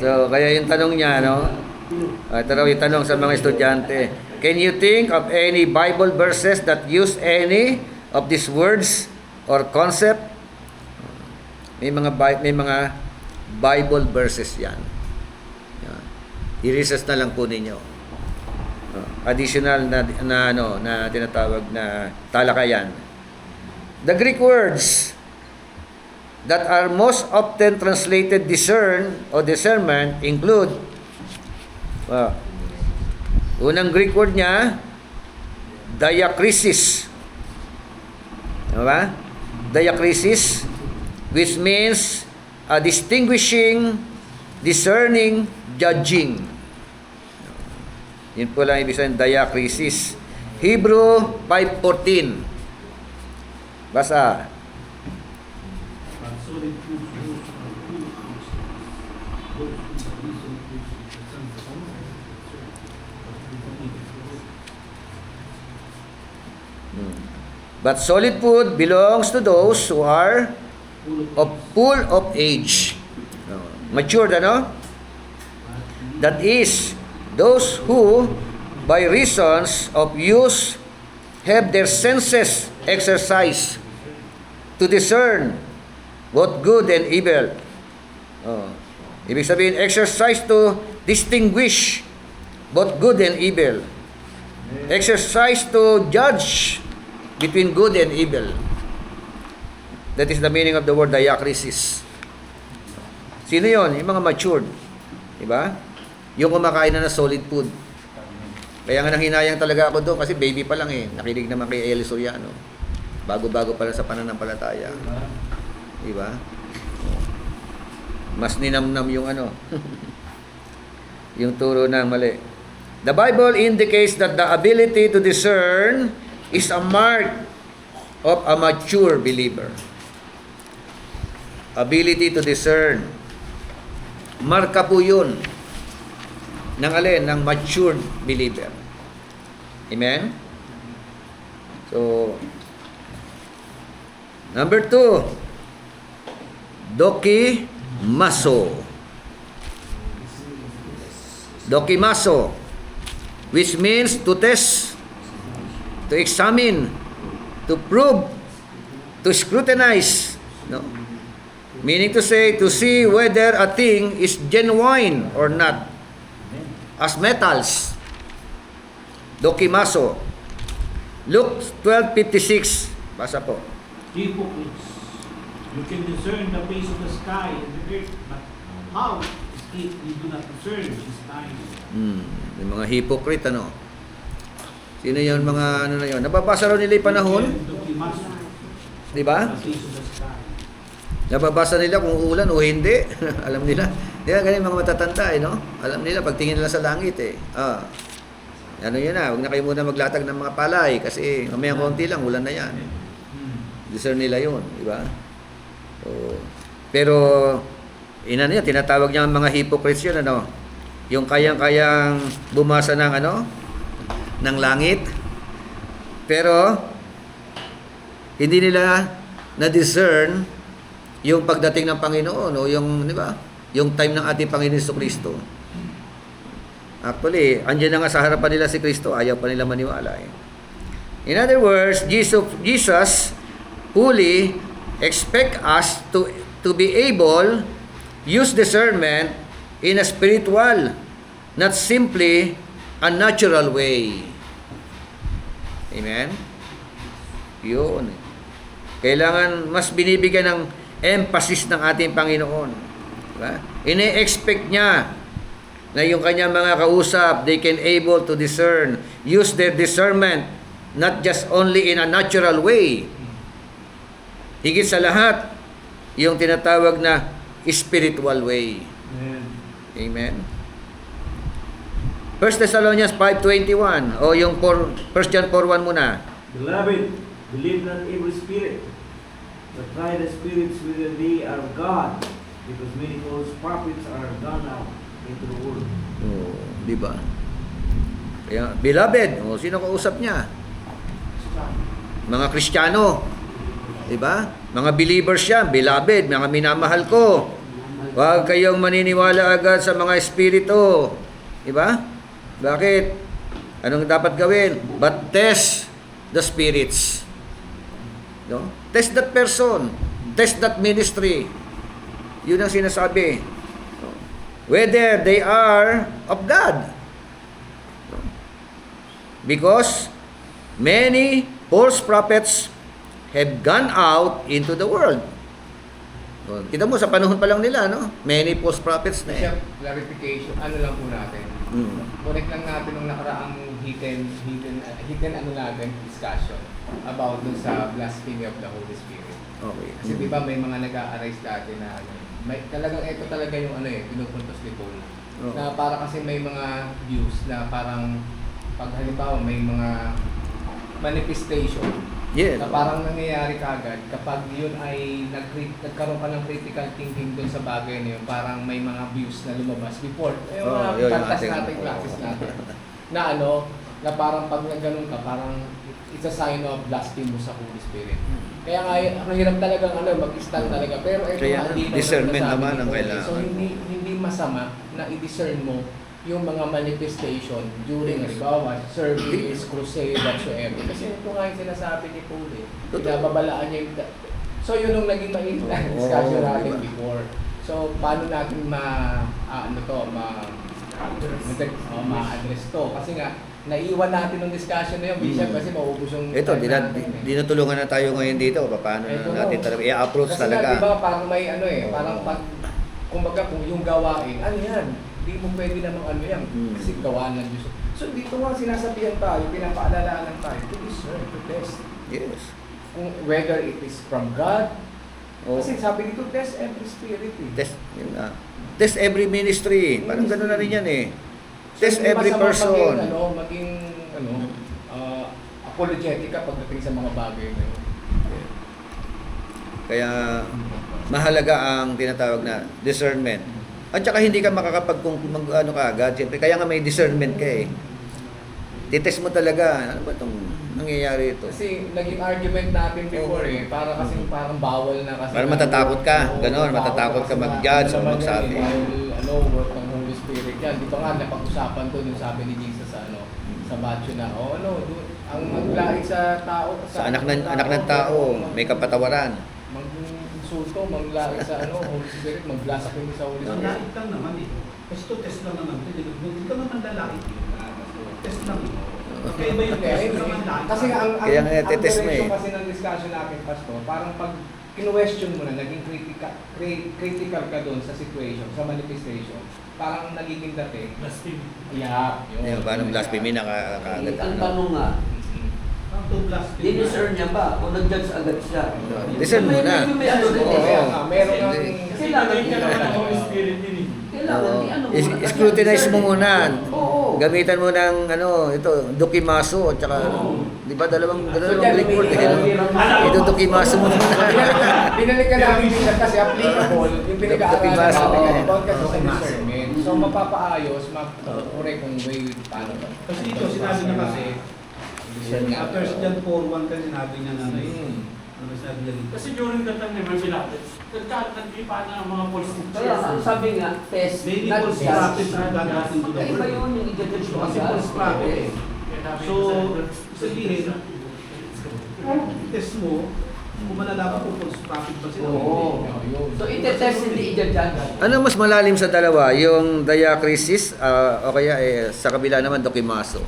So, kaya yung tanong niya, ito raw yung tanong sa mga estudyante. Can you think of any Bible verses that use any of these words or concept? May mga Bible verses yan. I-research na lang po ninyo. Additional na tinatawag na talakayan. The Greek words that are most often translated discern or discernment include unang Greek word niya, diakrisis. Diba? Diakrisis, which means distinguishing, discerning, judging. Yun po lang ibig sabihin, diakrisis. Hebrew 5:14. Basa. But solid food belongs to those who are full of age. Matured, ano? That is, those who, by reasons of use, have their senses exercised to discern both good and evil. Ibig sabihin, exercise to distinguish both good and evil. Exercise to judge between good and evil. That is the meaning of the word diakrisis. Sino yon? Yung mga matured. Diba? Yung kumakain na solid food. Kaya nga nanghinayang talaga ako doon kasi baby pa lang eh. Nakinig naman kay Eli Soriano. Bago-bago pa lang sa pananampalataya. Diba? Mas ninamnam yung ano. Yung turo na mali. The Bible indicates that the ability to discern is a mark of a mature believer. Ability to discern. Marka po yun ng alin? Ng matured believer. Amen? So, number 2, dokimaso. Dokimaso, which means to test, to examine, to prove, to scrutinize. No? Meaning to say, to see whether a thing is genuine or not. As metals. Dokimaso. Luke 12:56. Basa po. Hypocrites, you can discern the face of the sky and the earth, but how is it you do not discern his time? Yung mga hypocrite, ano? Sino yun mga ano na yun? Nababasa raw nila yung panahon? Di ba? The face of the sky. Nababasa nila kung uulan o hindi. Alam nila. Di ba ganyan mga matatanda eh, no? Alam nila, pagtingin nila sa langit eh. Ano yun na, huwag na kayo muna maglatag ng mga palay kasi mamaya konti lang, ulan na yan. Discern nila yun, di ba? So, pero, ina niya, tinatawag niya ang mga hypocrites yun, ano? Yung kayang-kayang bumasa ng ano? Ng langit. Pero, hindi nila na-discern yung pagdating ng Panginoon o yung, di ba? Yung time ng ating Panginoon Jesucristo. Actually, andyan na nga sa harapan nila si Kristo, ayaw pa nila maniwala eh. In other words, Jesus fully expect us to be able use discernment in a spiritual, not simply a natural way. Amen? Yun. Kailangan mas binibigyan ng emphasis ng ating Panginoon. Diba? Ine-expect niya na yung kanyang mga kausap, they can able to discern, use their discernment, not just only in a natural way. Higit sa lahat, yung tinatawag na spiritual way. Amen. 1 Thessalonians 5:21 o yung 1 John 4:1 muna. Beloved, believe not every spirit, but try the spirits whether they are God, because many false prophets are gone out into the world. Oh, di ba? Kaya, beloved, sino kausap niya? Mga Kristiyano. Di ba? Mga believers siya, beloved, mga minamahal ko. Huwag kayong maniniwala agad sa mga espiritu. Di ba? Bakit? Anong dapat gawin? But test the spirits. No? Test that person. Test that ministry. Yun ang sinasabi. Whether they are of God. Because many false prophets have gone out into the world. Kita mo, sa panahon pa lang nila, no? Many false prophets na eh. Clarification, ano lang po natin. Connect lang natin nung nakaraang hidden ano natin discussion about dun sa blasphemy of the Holy Spirit. Okay. Kasi di ba may mga nag-a-arise dati na ano, may talagang ito talaga yung ano eh, pinupuntos ni Paul. Oo. Na para kasi may mga views na parang pag halimbawa may mga manifestation Yes. na parang nangyayari kagad kapag yun ay nagkaroon ka ng critical thinking dun sa bagay na yun, parang may mga views na lumabas before. Oo, yun yung Kantas ating- natin, classes natin na ano, na parang pag nagganon ka, parang it's a sign of blasphemy sa Holy Spirit. Kaya nga, ang hirap talagang mag-stand talaga. Pero ito Kaya nga, hindi discernment nasabi naman ni ang Paul. kailangan. So hindi masama na i-discern mo yung mga manifestation during, halimbawa, service, crusade, whatsoever. Kasi ito nga yung sinasabi ni Paul eh. Pinababalaan niya yung... So yun yung naging mainit na discussion natin diba? before. So paano natin ma-address to? Kasi nga, naiwan natin ng discussion na yun, Bishop, kasi maubos yung... Ito, time natin eh. dinutulungan na tayo ngayon dito. Paano Ito, na natin talaga i-approach kasi talaga. Kasi diba, parang may parang pag, kumbaga kung yung gawain, ano yan? Hindi mo pwede namang yan, kasi gawa ng Diyos. So dito nga sinasabihan tayo, pinapaalalanan tayo, to discern, to test. Yes. Kung whether it is from God, Oh. kasi sabi dito, test every spirit eh. Test every ministry. Parang gano'n na rin yan eh. So, Test hindi every masama person. Maging apologetic ka pagdating sa mga bagay na yun. Kaya mahalaga ang tinatawag na discernment. At saka hindi ka makakapag kung ano ka agad. Siyempre, kaya nga may discernment ka eh. Titest mo talaga. Ano ba itong nangyayari ito? Kasi naging argument natin before eh, para kasi parang bawal na kasi. Parang matatakot ka, Oo, ganon, bawal matatakot ka kasi mag-judge o naman magsabi. yan eh, dahil work ng Holy Spirit yan. Di ba nga napag-usapan to nung sabi ni Jesus sa sa Matthew na, ang maglait sa tao, Sa anak ng tao, may kapatawaran. Mag-insulto, maglait sa Holy Spirit, maglasakin sa Holy Spirit. Lalait lang naman eh. Kasi ito, test lang naman. Hindi ka naman lalait. Test lang. Kaya ba yung test naman lalait? Kasi ang Kaya nga, titest mo direction eh. kasi ng discussion natin, Pastor, parang pag kino-question mo na, naging critical ka doon sa situation, sa manifestation, parang nagiging dati. Blasphemy. Yeah, Yung paano blasphemy nakakaagad. Ang tanong nga, Ang to blasphemy. diniscern niya ba o nag-judge agad siya? Discern muna. May ano din Oo. eh. Meron ng... Kasi naging ka naman ng Holy Spirit din eh. Kailangan Oo. i-ano mo. Scrutinize mo muna. Oo. Gamitan mo ng ito, dokimaso at saka di ba dalawang Greek word eh. Ito dokimaso mo muna. Binalik ka namin din kasi applicable yung pinag-aaralan Dokimaso. natin Oo. about kasi sa discernment. So mapapaayos, ma-correct kung way paano. Kasi ito, sinabi na kasi, after John 4:1 kasi sinabi niya na ano sabi niya dito? Kasi during that time, never binated. Nagkalipa na ang mga false Kaya ang sabi nga, test, Maybe not false judge. prophets are done nothing to the Magkaiba word. yun yung i-judge mo Kasi agad. false prophet eh. So, sabihin, test mo, kung malalaman kung false prophet ba sila. Oo. So ite-test, hindi i-judge. Ano mas malalim sa dalawa? Yung diakrisis o kaya sa kabila naman dokimaso?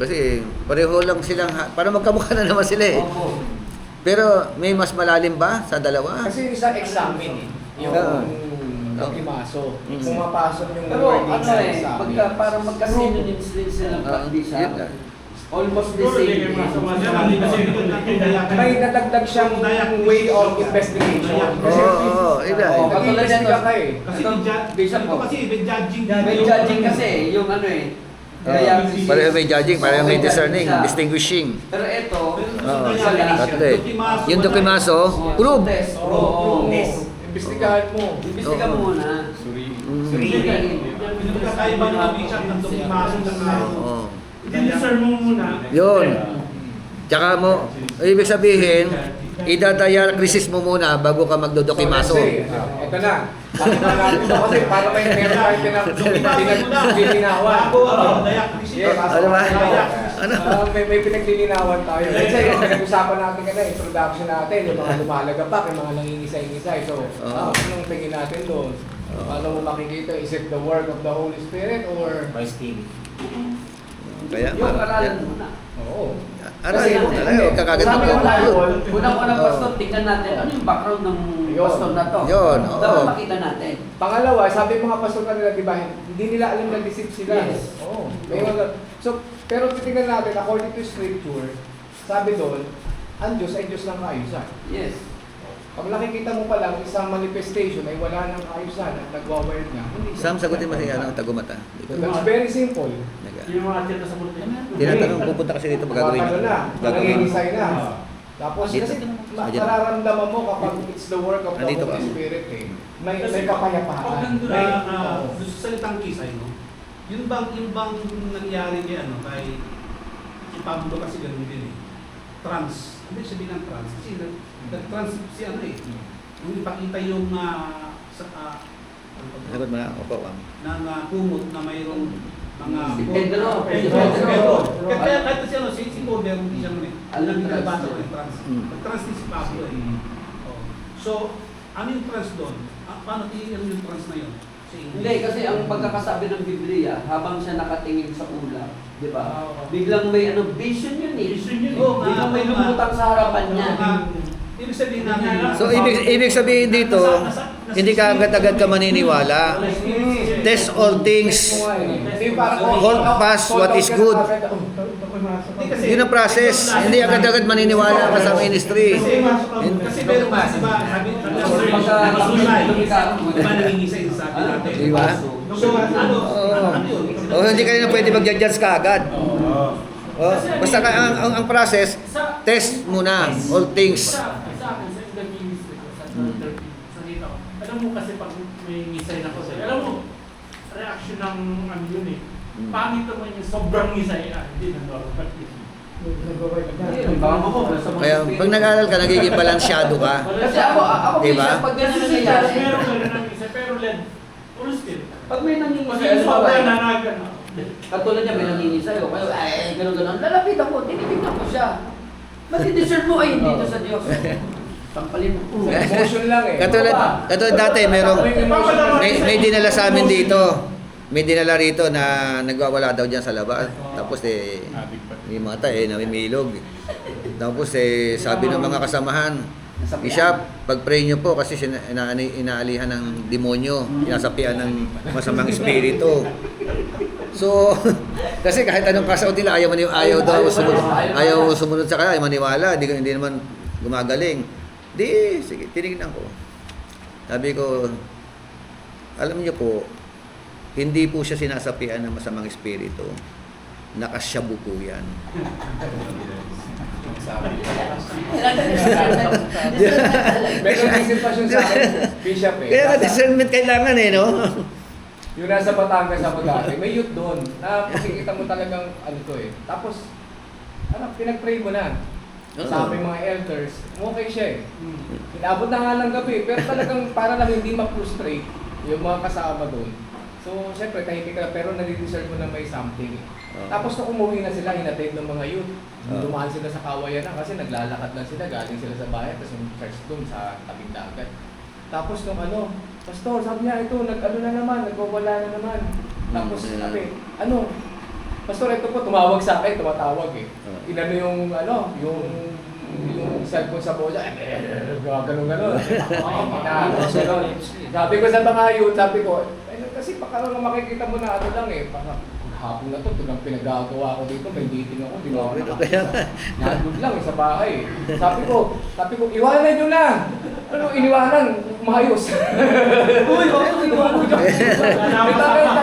Kasi pareho lang silang, para magkamukha na naman sila eh. Opo. Pero may mas malalim ba sa dalawa? Kasi yung isa examine yung dokimaso. Mm. Pumapasok yung Pero wording ano sa eh, examine. parang magka-synonyms din silang practice. Yun nga. Almost the Siguro, same hindi thing. kayo masama Kasi sa kasi ito na ito May nadagdag siyang way of investigation. Oo, iba. Oo, katulad nag-iimbestiga nito. ka eh. Kasi Bishop ito po. kasi may judging. May judging kasi, yung ano eh. Kaya, Pareho may judging, pareho may discerning, Siya. distinguishing. Pero ito, Oo, isa lang. tatlo eh. Yung dokimaso, prove. Test, Oo. pro. Imbestigahan mo. Imbestiga mo muna. Pinagkakaiba ng bishop ng dokimaso ng Oo. Diniscern mo muna. Yun. Tsaka mo, ibig sabihin, idadayakrisis mo muna bago ka magdodokimaso. Ito na. Bakit na natin ito? Kasi para may meron tayo pinaglilinawan. Yes. Ano ba? Ano? May pinaglilinawan tayo. Kasi nag-usapan natin kanina, introduction natin, yung mga lumalagapak, yung mga nangingisay-ngisay. So, anong tingin natin doon? Paano mo makikita? Is it the work of the Holy Spirit or... By Spirit. Kaya, Yung aralan muna. Oo. aralan mo talaga, huwag ka kagad Sabi ng mag-conclude. Bible, unang-unang Oo. pastor, tingnan natin ano yung background ng Yun. pastor na to. Yun, oo. Dapat makita natin. Pangalawa, sabi ng mga pastor kanila, di ba, hindi nila alam na deceive sila. Yes. Oo. May mga- So, pero titingnan natin, according to Scripture, sabi doon, ang Diyos ay Diyos ng kaayusan. Yes. Pag nakikita mo pa lang, isang manifestation ay wala ng kaayusan at nagwa-wired nga, hindi Sam, sagutin mo si tagumata. That's very simple. Yung mga tiyata sa multi. Tinatanong, pupunta kasi dito, magagawin Ano niyo. na, nangingisay na. Ah. Tapos Dito. kasi Ayan. mararamdaman mo kapag it's the work of the Andito Holy ka. Spirit eh. May Kasi kapayapaan. pag nandun May- na, sa salitang kisay, no? Yung bang nangyari kay si Pablo kasi ganun din eh. Trans. Hindi siya bilang trans. Kasi nag-trans si Nung ipakita yung Sagot mo na, opo. kumot na mayroong mga... Si Pedro. Kaya kahit si Bober, hindi siya nun eh. Alam niya Nagbato trans. ng trans. Nag-trans din si Pablo eh. Oh. So, ano yung trans doon? Paano tingin yung trans na yun? Sa English? Hindi, kasi ang pagkakasabi ng Biblia, habang siya nakatingin sa ulap, di ba? Biglang may vision yun eh. Oo, Biglang may lumutang sa harapan niya. Ibig sabihin namin... So, ibig sabihin dito, hindi ka agad-agad ka maniniwala. Test all things. Hold fast what is good. Yun ang process. Hindi agad-agad maniniwala ka sa ministry. Kasi meron ba, diba, nangingisay yung sabi natin. Di ba? So, ano yun? O hindi ka na pwede mag-judge ka agad. Basta ang process, test muna all things. Sa akin, sa nag-ministry ko, sa 13, salita ko. Alam mo kasi pag may ngisay na ko sa'yo, alam mo, reaction ng ano yun eh. Pangit naman yung sobrang ngisay, hindi na normal. Kaya pag nag-aaral ka, nagiging balansyado ka. Kasi ako Diba? minsan pag gano'n nangyayari, Meron ka ng ngisay, pero led, full still. pag may nangingisay, Kasi yung sobrang nanagan. katulad niya, may nangingisay, o kayo, gano'n, lalapit ako, tinitignan ko siya. Mati-discern mo, ay, hindi to sa Diyos. Tampalin mo. Emotion lang eh. Katulad dati, may dinala sa amin dito. May dinala rito na nagwawala daw dyan sa labas. Tapos may mata namimilog. Tapos sabi ng mga kasamahan, Bishop, pag-pray nyo po kasi inaalihan ng demonyo, inasapian ng masamang espiritu. So, kasi kahit anong kasaot nila, ayaw sumunod sa kanya, ayaw maniwala, hindi naman gumagaling. Di, sige, tinignan ko. Sabi ko, alam niyo po, hindi po siya sinasapian ng masamang espiritu. Nakasyabu po yan. Meron discipline sa akin, Bishop eh. Kaya discernment kailangan no? Yung nasa Batangas ako dati, may youth doon na makikita mo talagang ano to eh. Tapos, pinag-pray mo na. Sa aming mga elders, okay siya eh. Inabot na nga ng gabi, pero talagang para lang hindi ma-frustrate yung mga kasama doon. So, syempre, tahimik ka, pero nare-deserve mo na may something. Tapos nung umuwi na sila, hinatid ng mga youth. Dumaan sila sa kawayan na kasi naglalakad lang sila, galing sila sa bayan, tapos yung church doon sa tabing dagat. Tapos nung Pastor, sabi niya, ito, na naman, nagwawala na naman. Tapos sabi, Pastor, ito po, tumawag sa akin, tumatawag eh. Inano yung cellphone sa bola, gano'n. Sabi ko sa mga youth, kasi baka lang makikita mo na lang eh, hapon na to, tugang pinagagawa ko dito, may dating ako, di ba ako nandun lang sa bahay. Sabi ko, iwanan nyo na! Iniwanan? Maayos. Uy, iwanan nyo.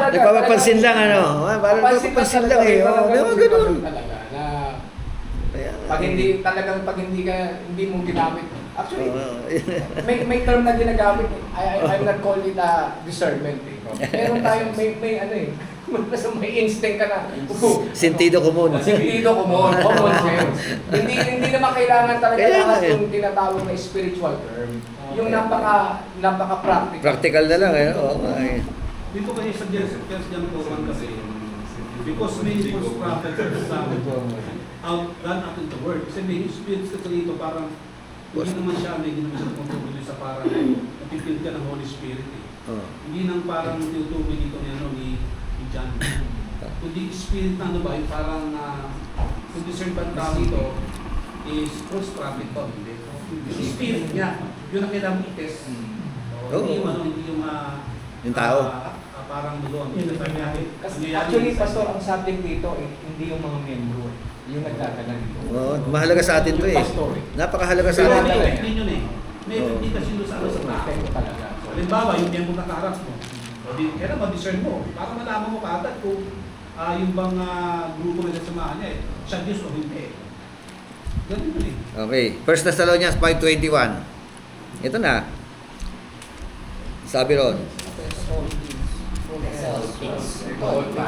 Nagpapapansin lang parang nagpapapansin lang ganun. Pag hindi mo ginamit. Actually, may term na ginagamit. I'm not calling it discernment. Meron tayong may instinct ka na. Sentido común. Sentido común. Common sense. Hindi naman kailangan talaga lahat yung tinatawag na spiritual term. Yung napaka-practical. Practical na lang Dito kasi sa John Coleman kasi, because many false prophets outdone out in the word. Kasi may spirits kasi dito parang hindi naman siya tumutuloy sa parang napipil ka ng Holy Spirit eh. Hindi nang parang tinutuloy dito ni John. Kundi spirit na yung parang kung discern ba tao dito is false prophet to. Yung spirit niya, yun ang kailangan i-test. Hindi yung tao. Parang doon. Actually, Pastor, ang subject dito hindi yung mga membro. Yung nagdadala dito. Mahalaga sa atin to eh. Napakahalaga sa atin to eh. Hindi yun eh. May kasi doon sa tao. Halimbawa, yung tempo na kaharap mo. Kaya na ma-discern mo. Para malaman mo kaagad kung yung bang grupo na sasamahan niya siya Diyos o hindi. Ganun yun eh. Okay. 1 Thessalonians 5:21. Ito na. Sabi ron. All things.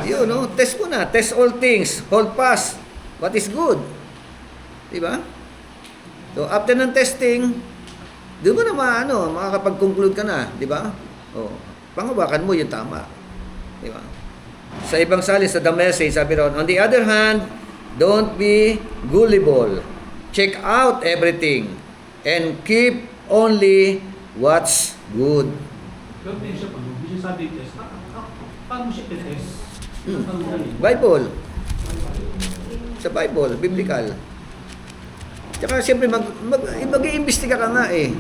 Yun, no? Test mo na. Test all things. Hold fast. What is good? Diba? So, after ng testing, doon mo na makakapag-conclude ka na. Diba? O, pangawakan mo yung tama. Diba? Sa ibang salin, sa The Message, sabi ron, on the other hand, don't be gullible. Check out everything and keep only what's good. Pero hindi siya sabi test. Paano mo siya test? Bible. Sa Bible, biblical. Tsaka siyempre mag-iimbestiga ka nga eh.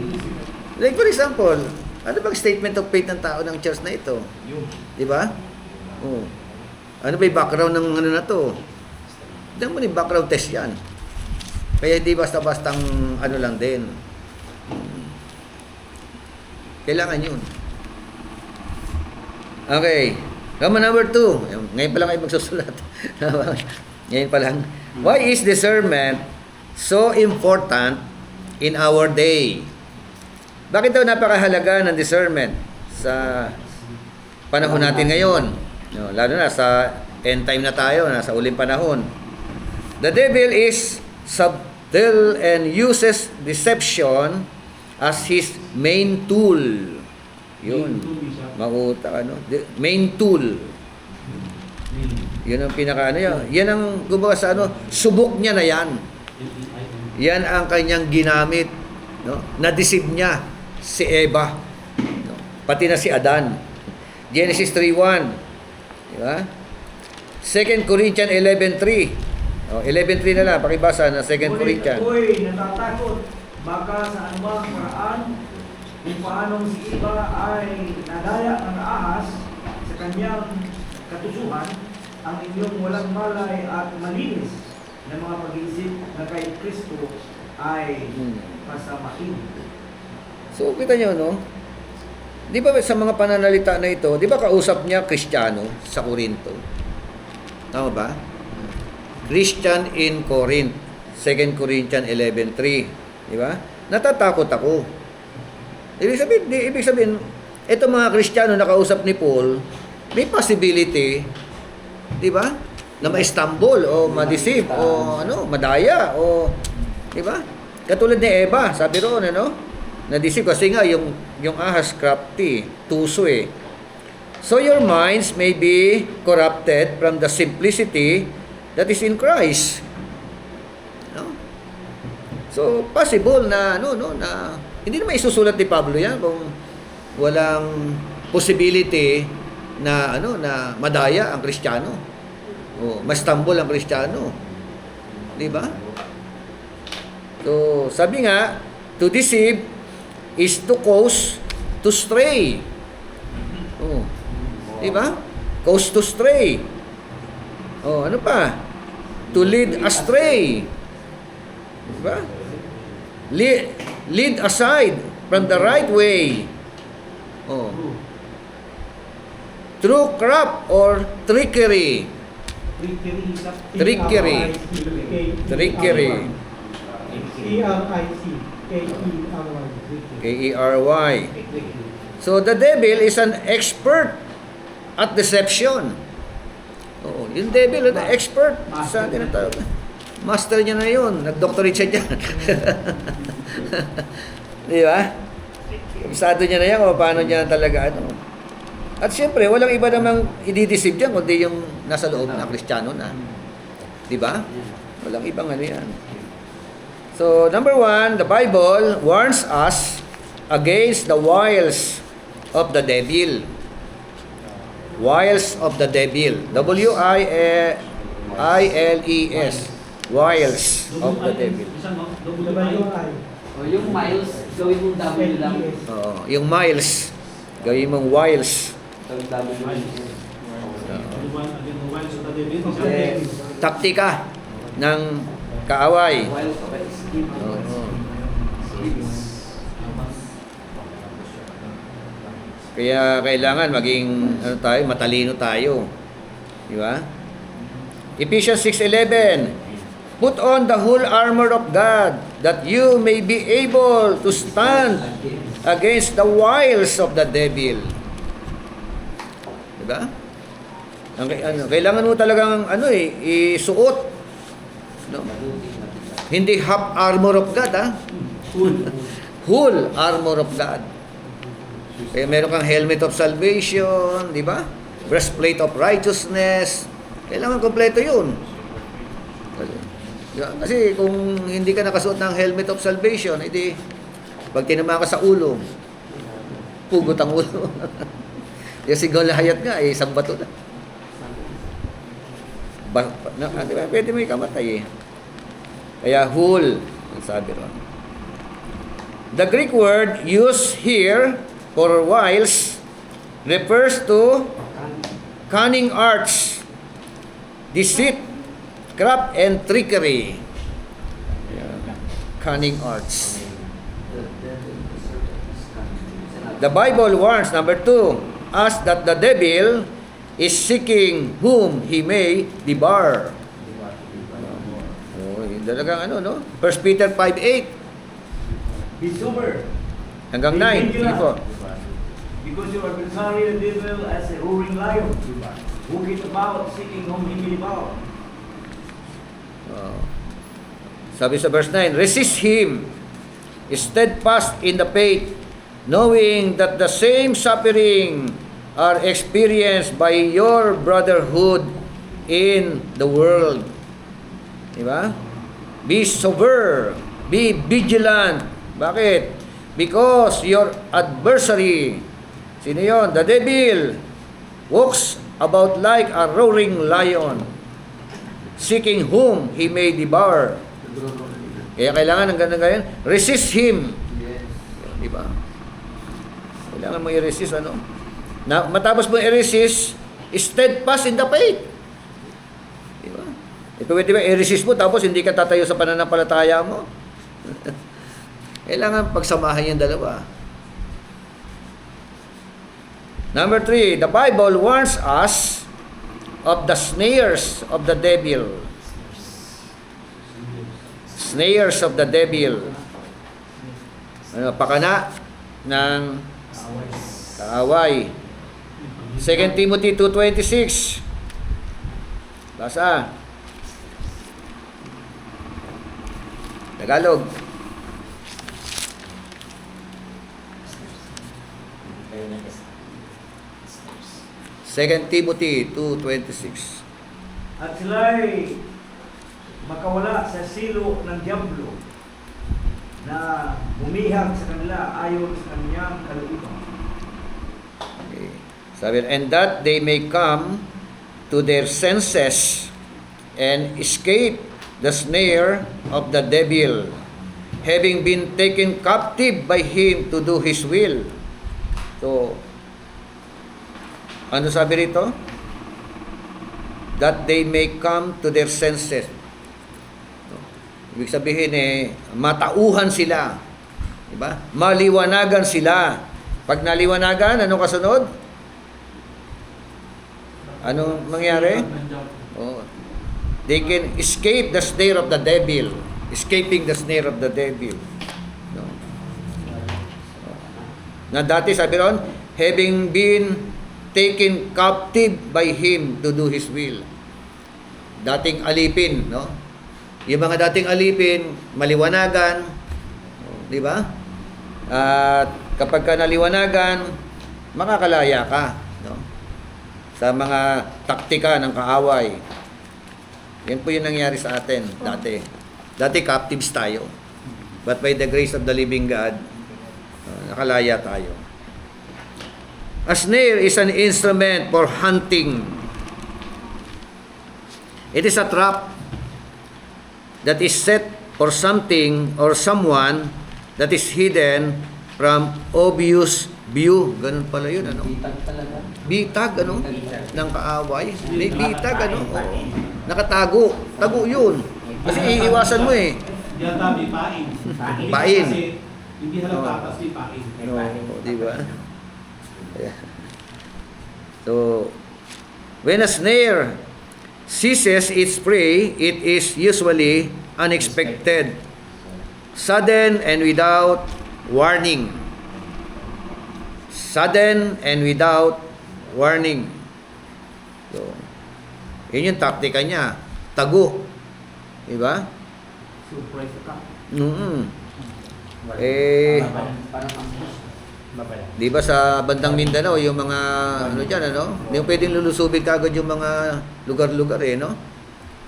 Like for example, ano bang statement of faith ng tao ng church na ito? Di ba? Oh. Ano ba yung background ng ano na to? Diyan mo yung background test yan. Kaya hindi basta-bastang ano lang din. Kailangan yun. Okay. Roman number 2. Ngayon pa lang kayo magsusulat. Ngayon pa lang. Why is discernment so important in our day? Bakit daw napakahalaga ng discernment sa panahon natin ngayon? No, lalo na sa end time na tayo, nasa uling panahon. The devil is subtle and uses deception as his main tool. Yun. Mautak main tool. Yun ang pinaka yan. Yan ang kumbaga sa subok niya na yan. Yan ang kanyang ginamit, no? Na-deceive niya si Eva, no? Pati na si Adan. Genesis 3:1. Di ba? 2 Corinthians 11:3. 11:3 na lang pakibasa na 2 Corinthians. Ako'y natatakot baka sa anumang paraan kung paanong si Eva ay nadaya ng ahas sa kanyang katusuhan, ang inyong walang malay at malinis na mga pag-iisip na kay Kristo ay pasamain. So, kita nyo, no? Di ba sa mga pananalita na ito, di ba kausap niya Kristiyano sa Corinto? Tama ba? Christian in Corinth, 2 Corinthians 11:3. Di ba? Natatakot ako. Ibig sabihin, ito mga Kristiyano na kausap ni Paul, may possibility, di ba? Na ma-stumble o ma-deceive o madaya o, di ba? Katulad ni Eva, sabi roon, na-deceive kasi nga yung ahas crafty, tuso eh. So your minds may be corrupted from the simplicity that is in Christ. No? So possible na na hindi naman isusulat ni Pablo yan kung walang possibility na na madaya ang Kristiyano. O ma-stumble ang Kristiyano. 'Di ba? So sabi nga, to deceive is to cause to stray. Oh. 'Di ba? Cause to stray. Oh, ano pa? To lead astray. 'Di ba? Lead aside from the right way. Oh. Through craft or trickery. Trickery. K-E-R-Y. So the devil is an expert at deception. Oo, yung devil na expert sa tinatawag. Master niya na yun. Nag-doctorate siya dyan. Di ba? Kabisado niya na yan o paano niya talaga At siyempre, walang iba namang i-deceive dyan kundi yung nasa loob na Kristiyano na. Di ba? Walang ibang yan. So, number 1, the Bible warns us against the wiles of the devil. Wiles of the devil. W-I-L-E-S. Wiles of the devil. O yung miles, gawin mong W lang. Oo, yung miles. Gawin mong wiles. Gawin W lang. Taktika ng kaaway. While scheme. Oo. Kaya kailangan maging matalino tayo. Di ba? Ephesians 6:11. Put on the whole armor of God, that you may be able to stand against the wiles of the devil. ba? Kailangan mo talagang isuot. No? Hindi half armor of God, Whole armor of God. Kaya meron kang helmet of salvation, di ba? Breastplate of righteousness. Kailangan kompleto yun. Kasi kung hindi ka nakasuot ng helmet of salvation, edi pag tinama ka sa ulo, pugot ang ulo. Yung si Goliath nga, isang bato na. Di ba? Pwede may kamatay eh. Kaya whole, ang sabi ron. The Greek word used here for wiles refers to cunning arts, deceit, craft, and trickery. Cunning arts. The Bible warns, number 2, us that the devil is seeking whom he may devour. Talagang 1 Peter 5:8 Be sober. hanggang 9. Sige po. Because your adversary, the devil, as a roaring lion, walketh about, seeking whom he may devour. Sabi sa verse 9, resist him, steadfast in the faith, knowing that the same suffering are experienced by your brotherhood in the world. Diba? Be sober, be vigilant. Bakit? Because your adversary, sino yun? The devil walks about like a roaring lion, seeking whom he may devour. Kaya kailangan ng ganun ngayon, resist him. Diba? Kailangan mo i-resist, matapos mo i-resist, steadfast in the faith. Diba? Pwede ba i-resist mo tapos hindi ka tatayo sa pananampalataya mo? Kailangan pagsamahan yung dalawa. Number 3, the Bible warns us of the snares of the devil. Snares of the devil. Pakana ng kaaway. 2 Timothy 2:26. Basa. Tagalog. Second Timothy 2:26. At sila'y makawala sa silo ng diablo na bumihag sa kanila ayon sa kanyang kalooban. Okay. Sabi, and that they may come to their senses and escape the snare of the devil, having been taken captive by him to do his will. So, ano sabi rito? That they may come to their senses. Ibig sabihin matauhan sila. Diba? Maliwanagan sila. Pag naliwanagan, ano kasunod? Anong mangyari? Oh. They can escape the snare of the devil. Escaping the snare of the devil. No. Na dati sabi ron, having been taken captive by him to do his will. Dating alipin, no? Yung mga dating alipin, maliwanagan, di ba? At kapag ka naliwanagan, makakalaya ka, no? Sa mga taktika ng kaaway. Yan po yung nangyari sa atin dati. Dati captives tayo. But by the grace of the living God, nakalaya tayo. A snare is an instrument for hunting. It is a trap that is set for something or someone that is hidden from obvious view. Ganun pala yun, Bitag talaga. Bitag, ng kaaway. May bitag, Oo. Nakatago. Tago yun. Kasi iiwasan mo Yata may pain. Pain. Kasi hindi halata kasi pain. Di ba? So, when a snare seizes its prey, it is usually unexpected, sudden and without warning. Sudden and without warning. Yun yung taktika niya. Tago. Diba? Surprise attack. Eh, Parang ambush. di ba sa bandang Mindanao, yung mga, ano dyan, ano? Hindi mo pwedeng lulusubin kagad yung mga lugar-lugar eh, no?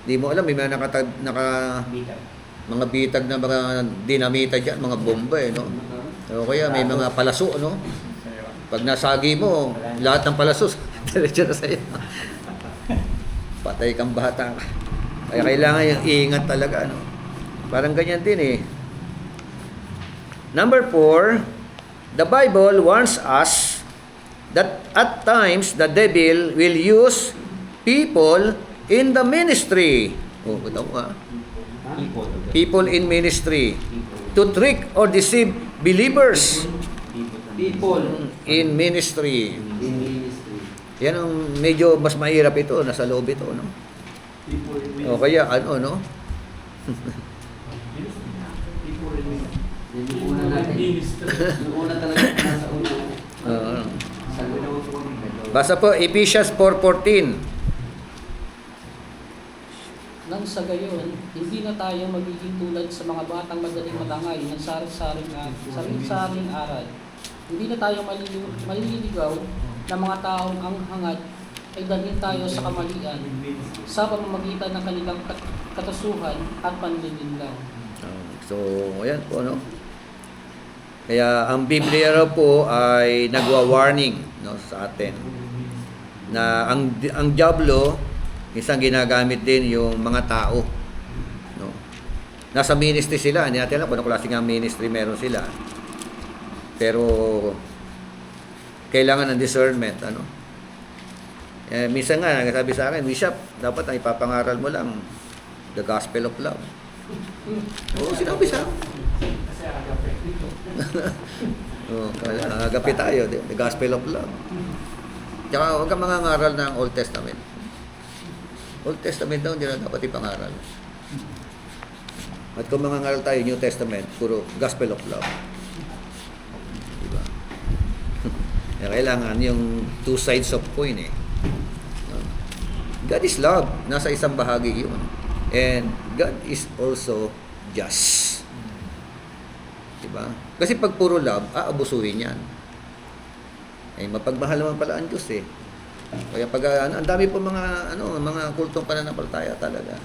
Di mo alam, may mga mga bitag na mga dinamita dyan, mga bomba eh, no? O kaya may mga palaso, no? Pag nasagi mo, lahat ng palaso, diretso na sa'yo. Patay kang bata. Kaya kailangan yung iingat talaga, no? Parang ganyan din eh. Number 4, the Bible warns us that at times the devil will use people in the ministry. Oh, ito mo people in ministry to trick or deceive believers People in ministry. in ministry. Yan ang medyo mas mahirap ito, nasa loob ito, no? People in O kaya ano, no? People in ministry. Yung una natin. Ministry. Yung una talaga nasa una. Sa una. Basa po Ephesians 4:14. Nang sa gayon, hindi na tayo magiging tulad sa mga batang madaling matangay ng saring-saring aral. Hindi na tayo maliligaw ng mga taong ang hangad ay dalhin tayo sa kamalian sa pamamagitan ng kanilang katasuhan at panlilinlang. So, ayan po, no? Kaya ang Biblia raw po ay nagwa-warning, no, sa atin na ang diablo minsan ginagamit din yung mga tao, no? Nasa ministry sila, hindi natin alam kung anong klase ng ministry meron sila. Pero kailangan ng discernment, ano? Minsan nga nagsabi sa akin, Bishop, dapat ang ipapangaral mo lang the gospel of love. Oo, sinabi sa akin. Kasi agape. Agapi tayo, the gospel of love. Tsaka huwag kang mangangaral ng Old Testament. Old Testament daw, hindi na dapat ipangaral. At kung mangangaral tayo, New Testament, puro gospel of love. Diba? Kaya kailangan yung two sides of coin eh. God is love. Nasa isang bahagi yun. And God is also just. Diba? Kasi pag puro love, aabusuhin yan. Eh, mapagmahal naman pala ang Diyos eh. Kaya pag, ang dami po mga kultong pananampalataya talaga.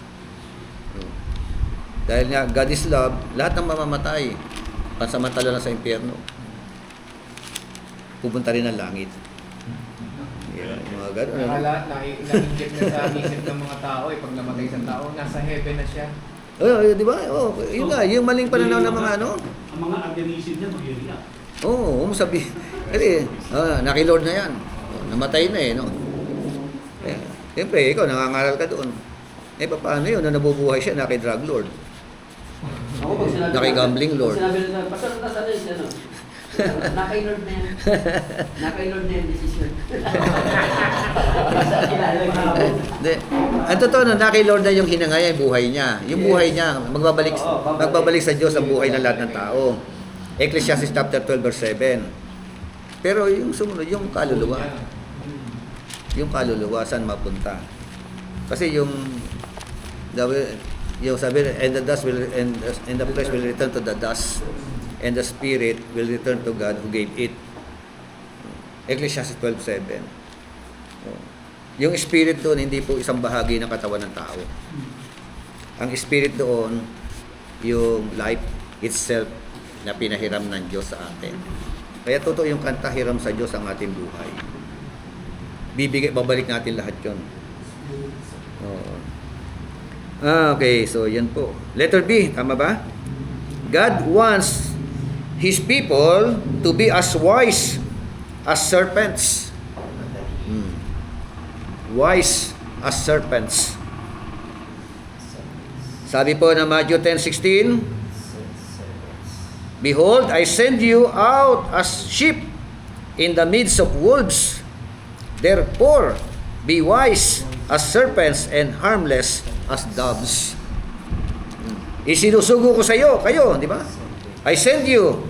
Dahil nga, God is love, lahat ng mamamatay, pansamantala lang sa impyerno. Pupunta rin ng langit. Yung mga gano'n. Saka lahat na-inject na sa isip ng mga tao pag namatay isang tao, nasa heaven na siya. Di ba? Yun nga, yung maling pananaw ng mga ano. Ang mga agonizing niya mag-iiyak. Sabi. Kasi, nakilord na yan. Namatay na eh, no? Siyempre, ikaw, nangangaral ka doon. Paano yun? Na nabubuhay siya, naki-drug lord. Ako pag sinabi Naki-gambling lord. Pag sinabi nila, pasal na sa rin, ano? Naka-lord na yan. Naka-lord na yan, decision. Hindi. Ang totoo na, naki-lord na yung hinangay, buhay niya. Yung buhay niya, magbabalik sa Diyos ang buhay ng lahat ng tao. Ecclesiastes chapter 12 verse 7. Pero yung sumunod, yung kaluluwa. Yung kaluluwa, saan mapunta? Kasi yung sabi, and the dust will, and the flesh will return to the dust, and the spirit will return to God who gave it. Ecclesiastes 12:7. Yung spirit doon, hindi po isang bahagi ng katawan ng tao. Ang spirit doon, yung life itself na pinahiram ng Diyos sa atin. Kaya totoo yung kanta, hiram sa Diyos ang ating buhay. Babalik natin lahat yun. Okay, so yan po. Letter B, tama ba? God wants His people to be as wise as serpents. Wise as serpents. Sabi po na Matthew 10:16, Behold, I send you out as sheep in the midst of wolves. Therefore, be wise as serpents and harmless as doves. Isinusugo ko sa iyo, kayo, di ba? I send you.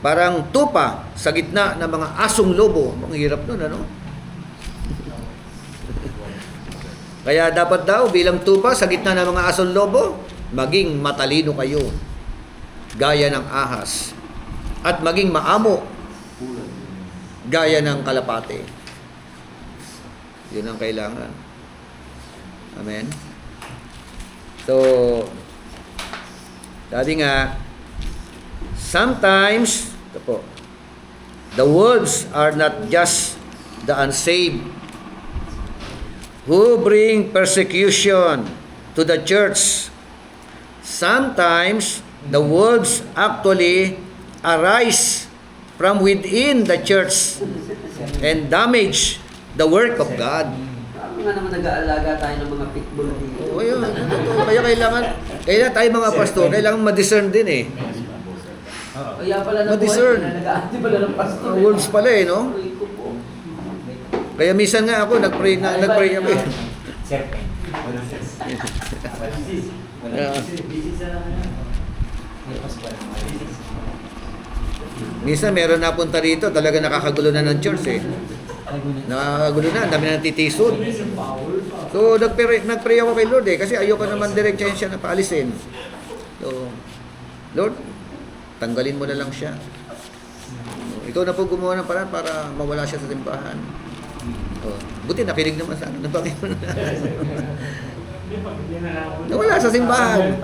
Parang tupa sa gitna ng mga asong lobo. Ang hirap nun, ano? Kaya dapat daw bilang tupa sa gitna ng mga asong lobo, maging matalino kayo, gaya ng ahas, at maging maamo, gaya ng kalapate. Yun ang kailangan. Amen? So, sabi nga, sometimes, ito po, the wolves are not just the unsaved who bring persecution to the church. Sometimes, the wolves actually arise from within the church and damage the work of God. Tama nga naman nag-aalaga tayo ng mga pitbull dito. Oo, yun. Kaya kailangan tayo mga pastor, kailangan ma-discern din eh. Kaya pala na Ma-discern. nag-aati pala ng pastor. Wolves pala eh, no? Pray ko po. Kaya minsan nga ako, nag-pray ako eh. Serpent. Yeah. May Pascual. Minsan meron napunta rito, talaga nakakagulo na ng church eh. Nakakagulo na, ang dami na natitisod. So, nag-pray ako kay Lord eh, kasi ayoko naman direct siya na paalisin. So, Lord, tanggalin mo na lang siya. So, ikaw na po gumawa ng paraan para mawala siya sa simbahan. Oh, buti nakinig naman sa akin. Bakit mo na? Nawala sa simbahan.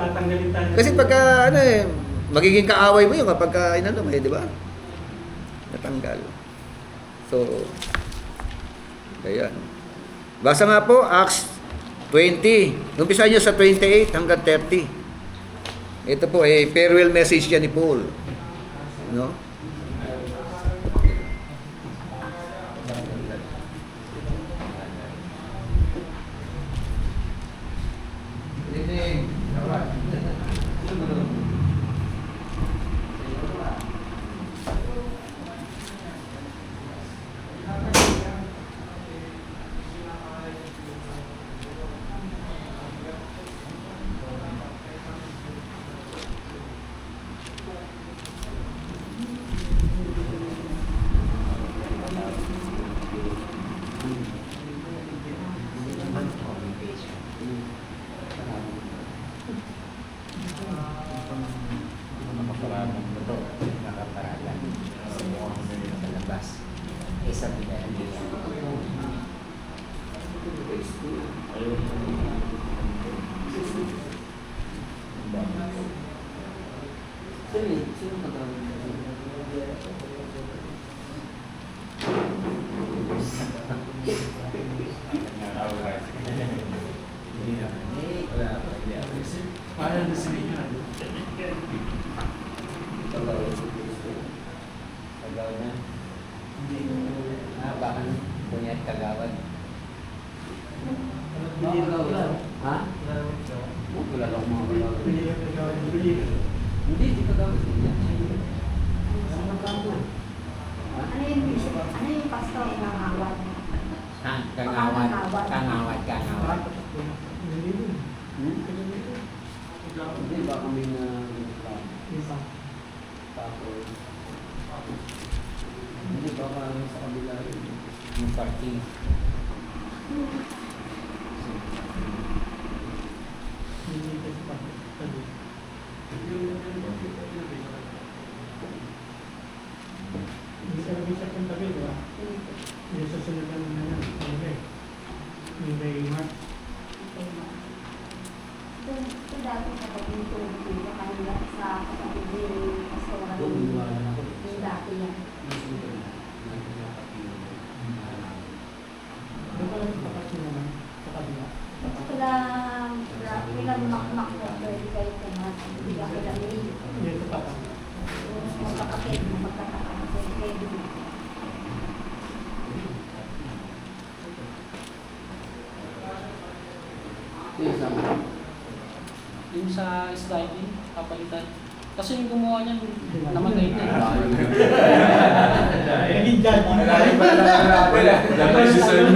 Kasi pagka, magiging kaaway mo yun kapag inano mo eh, di ba? Natanggal. So, kaya. Basa nga po, Acts 20. Umpisa nyo sa 28 hanggang 30. Ito po, farewell message yan ni Paul. No? Sino katawag? Parang nasa inyo. Kagawad na. Baka punyat kagawad. Ha? Wala lang mga kalawad. Hindi, di kagawad. Ano kagawad? Ano yung pastor ng awad? Kangawad. Kangawad. Hindi ba kami na tapos hindi ba kami sa kabila rin? Yung parking. Hindi ka nabisa kong tabi, di ba? Hindi sa sunod na naman. Yung may Mark. Ito dati sa pag-intulog ko kanila sa kapatid ni Pastora. Doon, wala na ako. Yung dati yan. Doon ka lang bakas mo naman sa kabila. Ito lang, kailan makmak ko, pwede kayo kumat. Hindi ka kailan rin. Hindi ito pa. Magkakapit, magkakapit, pwede kayo din. Yung sama. Yung sa sliding, kapalitan. Kasi yung gumawa niyan, namatay na. Naging dyan. Dapat si Sir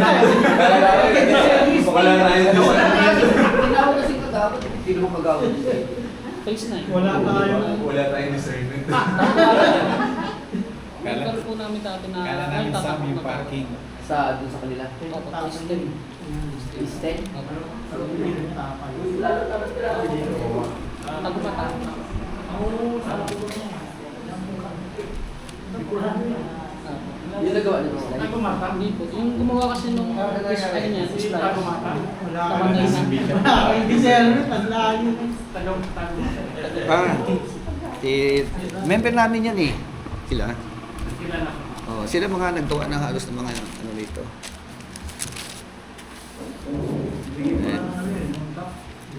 Baka na tayo doon. Hindi ako kasi kagawad. Hindi naman kagawad. Phase 9. Wala tayong... Wala tayong discernment. Nagkaroon po namin dati na... Kala namin Sam yung parking. Sa doon sa kanila. Opo, phase 10. Instead, Tagumata. yung nagawa nila slide. Nagumata. Hindi po. Yung gumawa kasi nung ano niya, Hindi slide. tagumata. Tamangay na. Hindi siya, tandaan yun. Tagumata. Member namin yan eh. Sila. Kilala ko. Oh, sila mga naggawa ng halos ng mga ano dito.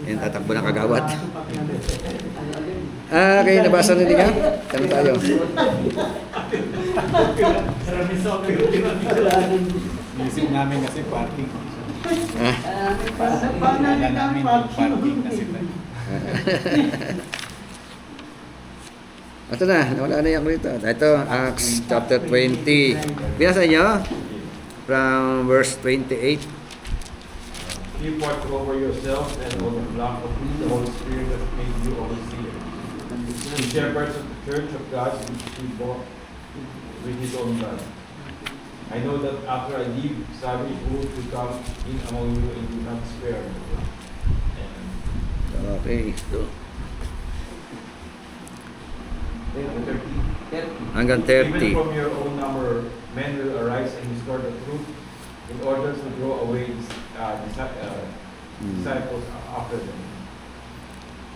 Yan, tatakbo ng kagawad. Okay, nabasa na ka? Tanong tayo. Isip namin kasi parking. Ah, Wala namin yung parking kasi ito na, nawala na yung rito. Ito, Acts chapter 20. Binasa niyo? From verse 28. Keep watch over yourselves and over the flock of the Holy Spirit that made you overseers. The shepherds of the church of God which he bought with his own blood. I know that after I leave, savage wolves will come in among you and do not spare. Amen. Okay. So, 30. hanggang Even 30. from your own number, men will arise and restore the truth in order to draw away disciples after them.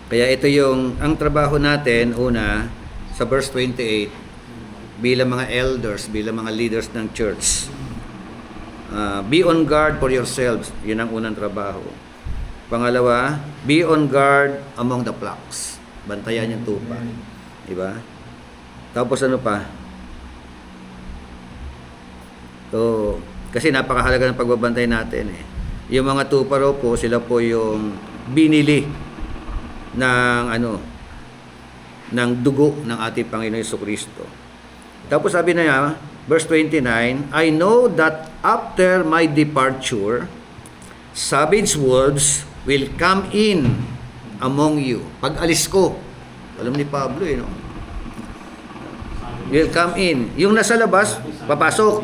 Kaya ito yung, ang trabaho natin, una, sa verse 28, bilang mga elders, bilang mga leaders ng church. Be on guard for yourselves. Yun ang unang trabaho. Pangalawa, be on guard among the flocks. Bantayan yung tupa. Diba? Tapos ano pa? So, kasi napakahalaga ng pagbabantay natin eh. Yung mga tupa raw po, sila po yung binili ng ano, ng dugo ng ating Panginoon Jesucristo. Tapos sabi na niya, verse 29, I know that after my departure, savage wolves will come in among you. Pag alis ko, alam ni Pablo eh, no? Will come in. Yung nasa labas, papasok.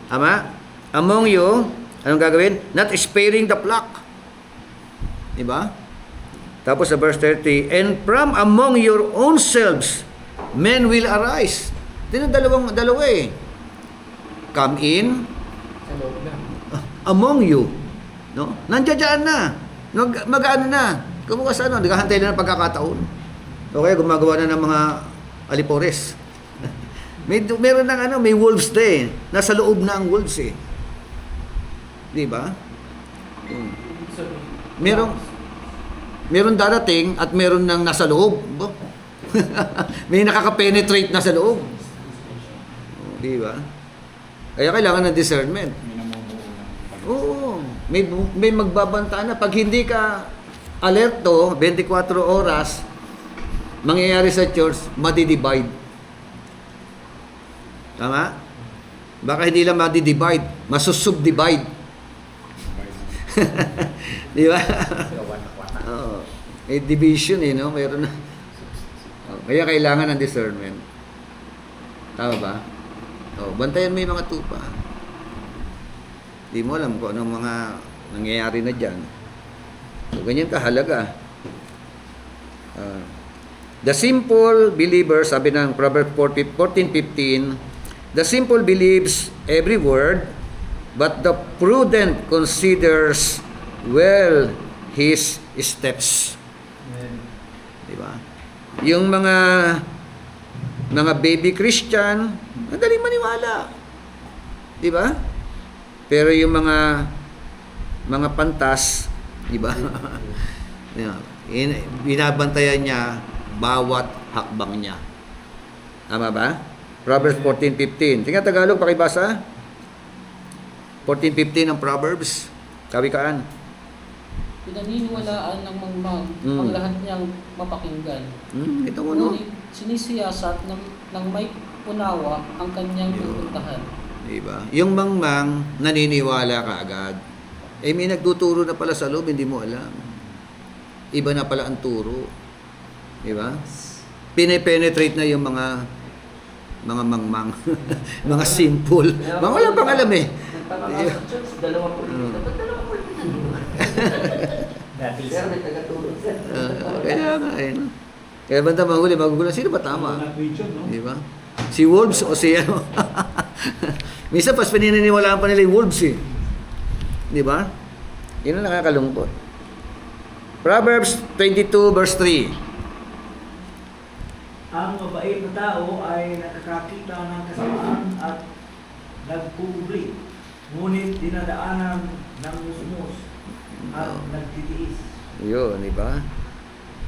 Ama? Among you, anong gagawin? Not sparing the flock. Diba? Tapos sa verse 30, and from among your own selves, men will arise. Ito dalawa eh. Come in, Sa loob na. among you. No? Nandiyan na. Mag-ano na. Kumuha sa ano, naghahantay na ng pagkakataon. Okay, gumagawa na ng mga alipores. Meron ng ano, may wolves na eh. Nasa loob na ang wolves eh. Di ba? Meron darating at meron nang nasa loob. May nakaka-penetrate na sa loob. Di ba? Kaya kailangan ng discernment. May namumuo ng pag- Oo. May magbabanta na. Pag hindi ka alerto, 24 oras, mangyayari sa church, madidivide. Tama? Baka hindi lang madidivide, masusubdivide. Di ba? Oo. May division eh, no? Mayroon na. Kaya kailangan ng discernment. Tama ba? Bantayan mo yung mga tupa. Di mo alam kung anong mga nangyayari na dyan. So, ganyan kahalaga. The simple believer, sabi ng Proverbs 14:15, the simple believes every word, but the prudent considers well his steps. Di ba? Yung mga baby Christian, madaling maniwala. Di ba? Pero yung mga pantas, di ba? Binabantayan niya bawat hakbang niya. Tama ba? Proverbs 14:15. Tingnan Tagalog, pakibasa. 14:15 ng Proverbs. Kawikaan. Pinaniniwalaan ng mangmang ang lahat niyang mapakinggan. Ito mo, no? Ngunit sinisiyasat ng may unawa ang kanyang pupuntahan. Diba? Yung mangmang, naniniwala ka agad. May nagtuturo na pala sa loob, hindi mo alam. Iba na pala ang turo. Diba? Pine-penetrate na yung mga mangmang. Mga simple. Mga wala pang alam eh. Nagtataka sa church, 2 pulpito. Ba't 2 pulpito? Dati Pero may tagatulong. Kaya nga eh. No? Kaya banda mahuli, magugulan, sino ba tama? Not region, no? Di ba? Si Wolves o si ano? Minsan pas pininiwalaan pa nila yung Wolves eh. Di ba? Yun ang nakakalungkot. Proverbs 22 verse 3. Ang mabait na tao ay nakakakita ng kasamaan at nagpupuli, ngunit dinadaanan ng musmus at nagtitiis. Yun, di ba?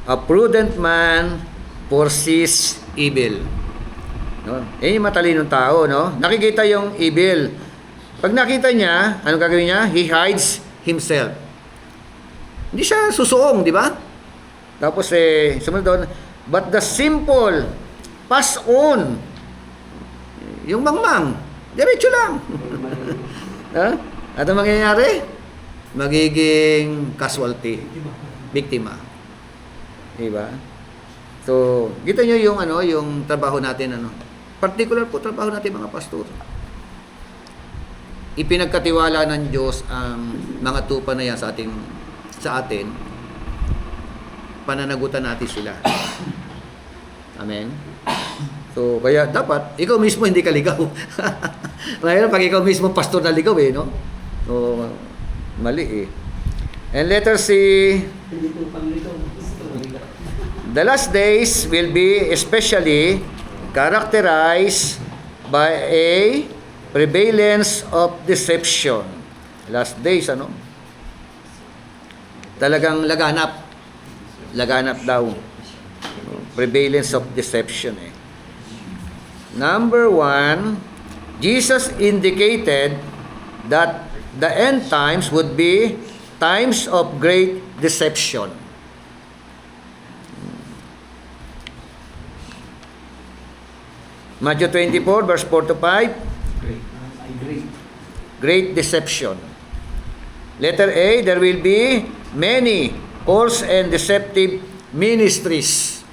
A prudent man foresees evil. No? Yan yung matalinong tao, no? Nakikita yung evil. Pag nakita niya, anong gagawin niya? He hides himself. Hindi siya susuong, di ba? Tapos sumunod doon, but the simple pass on. Yung mangmang, diretso lang. Ha? At ang mangyayari? Magiging casualty. Biktima. Diba? So, kita nyo yung yung trabaho natin Particular po trabaho natin mga pastor. Ipinagkatiwala ng Diyos ang mga tupa na yan sa atin. Pananagutan natin sila. Amen. So, kaya dapat ikaw mismo hindi ka ligaw. Ngayon pag ikaw mismo pastor na ligaw no? So, mali And letter C, Hindi ko panglito. the last days will be especially characterized by a prevalence of deception. Last days, Talagang laganap. Laganap daw. Prevalence of deception Number 1, Jesus indicated that the end times would be times of great deception. Matthew 24 verse 4 to 5. Great deception. Letter A, there will be many false and deceptive ministries.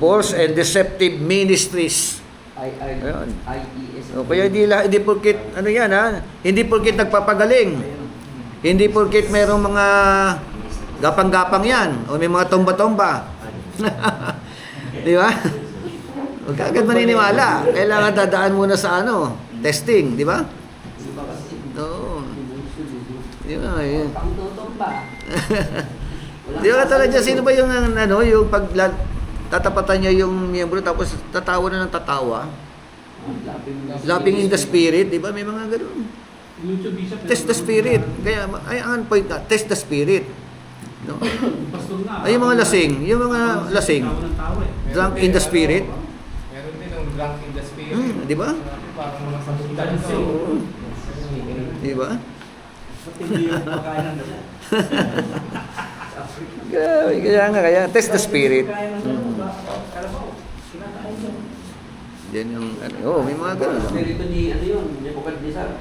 False and deceptive ministries. Ayun. IES. Kaya hindi porkit hindi porkit nagpapagaling. Hindi porkit mayroong mga gapang-gapang yan o may mga tomba-tomba. Di ba? Huwag ka agad maniniwala. Kailangan dadaan muna sa testing, di ba? Oo. Di ba? Pangtotomba. Di ba talaga sino ba yung yung pag tatapatan niya yung miyembro tapos tatawa na ng tatawa? Laughing in the spirit, di ba? May mga ganoon. YouTube Bishop. Test the spirit. Kaya ang point na, test the spirit. No? Pastor nga. Ay, yung mga lasing, drunk in the spirit. Meron din yung drunk in the spirit. Di ba? Parang mga sabutan. Oo. Di ba? Hindi yung pagkain ng dala. Kaya test the spirit. Pagkain ng dala, kalabaw, kinakain mo. Yan yung may mga ganun. Espiritu ni yun, Nebuchadnezzar.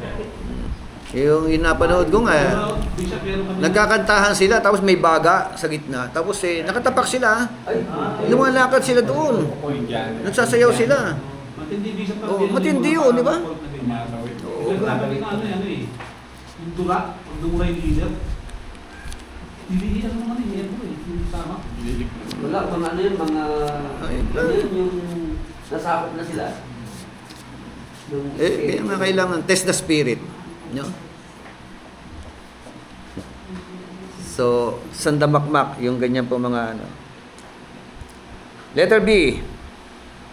Yung napanood ko nga, Bishop, meron kami. nagkakantahan sila tapos may baga sa gitna. Tapos nakatapak sila. Ay, Lumalakad sila doon. Nagsasayaw sila. Matindi Bishop. Matindi yun, di ba? Oo. Nagkakaroon na yung dura, pag dumura yung leader. Hindi naman yung sama. wala, mga yung nasakop na sila. Yung Kaya nga kailangan test the spirit. No? So, sandamakmak, yung ganyan po mga Letter B.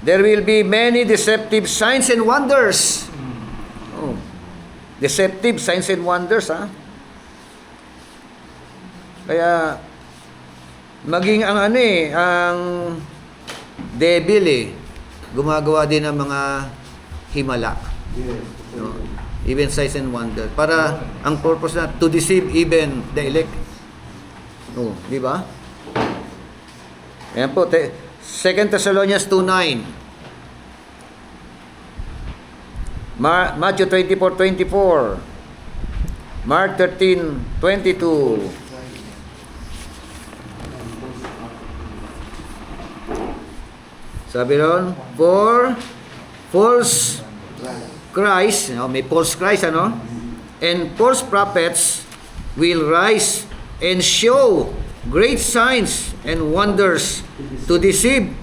There will be many deceptive signs and wonders. Oh. Deceptive signs and wonders, Kaya, maging ang ang devil gumagawa din ng mga himala. No? Even signs and wonder. Para ang purpose na to deceive even the elect. Oh, di ba? Ayan po, 2 Thessalonians 2:9. Matthew 24:24. Mark 13:22. Sabi ron, for false Christ, may false Christ, and false prophets will rise and show great signs and wonders to deceive,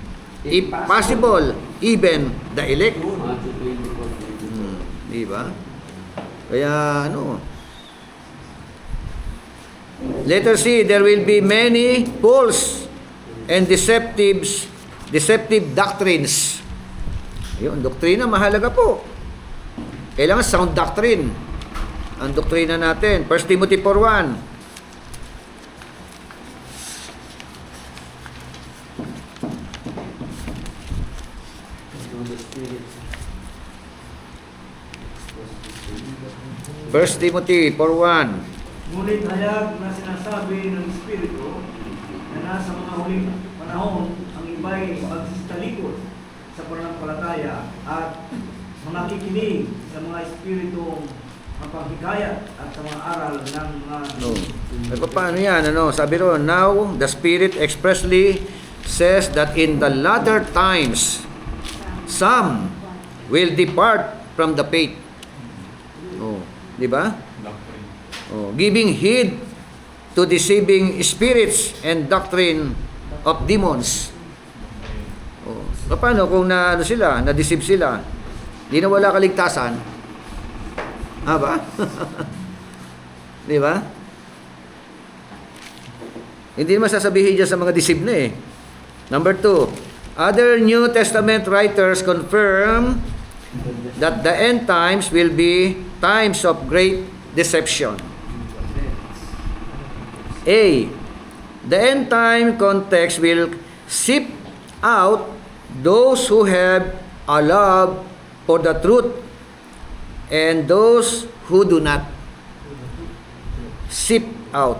if possible, even the elect. Matthew 24:22. Diba? Kaya letter C, there will be many false and deceptive doctrines. Yun, doktrina mahalaga po. Kailangan sound doctrine. Ang doktrina natin, 1 Timothy 4:1. First Timothy 4:1. Ngunit hayag na sinasabi ng Espiritu na nasa mga huling panahon ang iba'y magsitalikod sa pananampalataya at mga kikinig sa mga Espiritong mapanghikayat at sa mga aral ng mga Paano yan? Sabi ron, now the Spirit expressly says that in the latter times some will depart from the faith. Di ba? Giving heed to deceiving spirits and doctrine of demons. Paano kung na-deceive sila? Di na wala kaligtasan? Ba? Di ba? Hindi naman sasabihin dyan sa mga deceive na eh. Number 2, other New Testament writers confirm that the end times will be times of great deception. A, the end time context will sift out those who have a love for the truth and those who do not. Sift out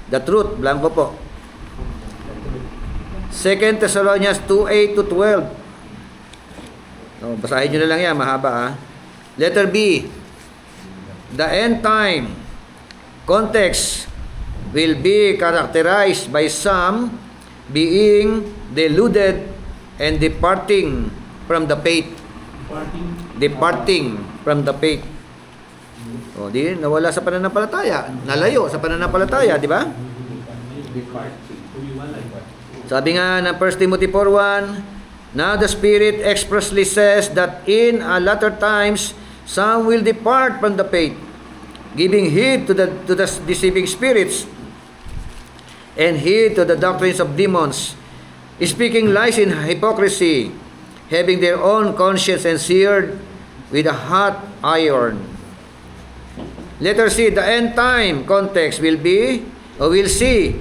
the truth. Blanco po. 2 Thessalonians 2:8-12. Basahin nyo na lang yan, mahaba Letter B, the end time context will be characterized by some being deluded and departing from the faith. Departing from the faith. Di nawala sa pananampalataya, nalayo sa pananampalataya, di ba? Sabi nga ng 1 Timothy 4:1, now the Spirit expressly says that in a latter times some will depart from the faith, giving heed to the deceiving spirits and heed to the doctrines of demons, speaking lies in hypocrisy, having their own conscience seared with a hot iron. Letter C, the end time context will see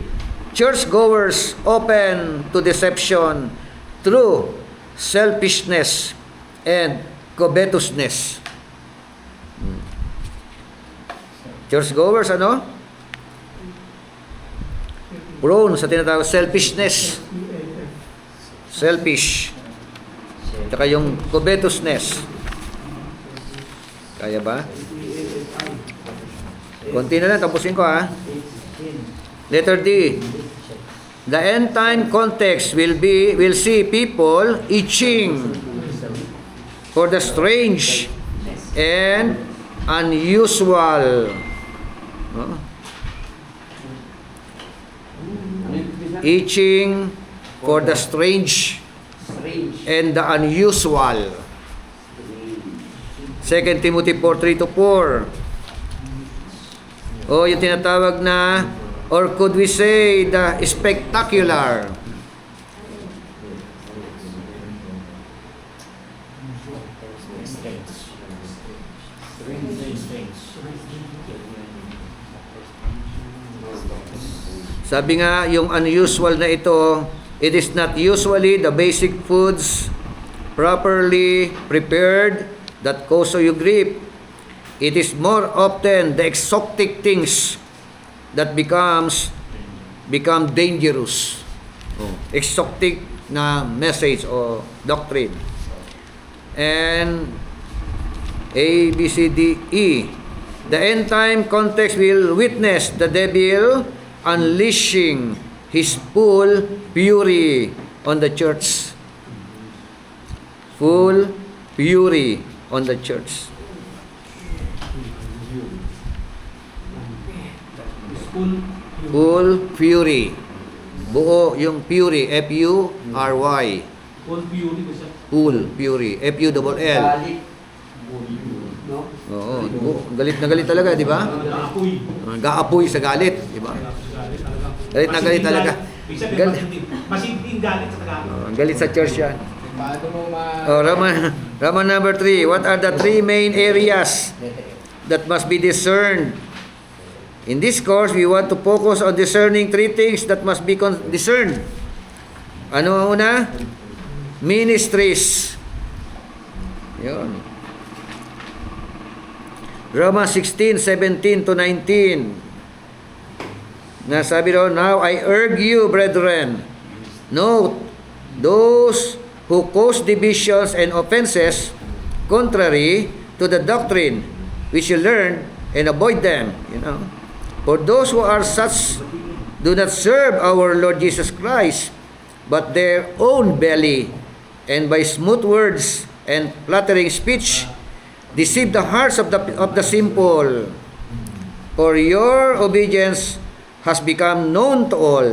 churchgoers open to deception through selfishness and covetousness. Churchgoers, prone sa tinatawag selfishness. Selfish. Tsaka yung covetousness. Kaya ba? Konti na lang, tapusin ko Letter D. The end time context will see people itching for the strange and unusual. Itching for the strange and the unusual. 2 Timothy 4:3-4. Yung tinatawag na, or could we say the spectacular. Sabi nga, yung unusual na ito, it is not usually the basic foods properly prepared that cause you grief. It is more often the exotic things that become dangerous. Exotic na message o doctrine. And A, B, C, D, E. The end time context will witness the devil unleashing his full fury on the church. Full fury on the church. Full fury. Buo yung fury. F-U-R-Y. Full fury ba siya? Full fury. F-U-L-L. Galit. No? Oo. Galit na galit talaga, di ba? Naapoy. Gaapoy sa galit, di ba? Galit na galit talaga. Ibig sabihin, Gal- masinting galit sa Tagalog. Ang galit sa church yan. Paano mo Roman number 3. What are the 3 main areas that must be discerned? In this course, we want to focus on discerning 3 things that must be discerned. Ano ang una? Ministries. Yun. Romans 16:17 to 19. Nasabi doon, now I urge you, brethren, note those who cause divisions and offenses contrary to the doctrine which you learn, and avoid them. For those who are such do not serve our Lord Jesus Christ, but their own belly, and by smooth words and flattering speech deceive the hearts of the simple. For your obedience has become known to all.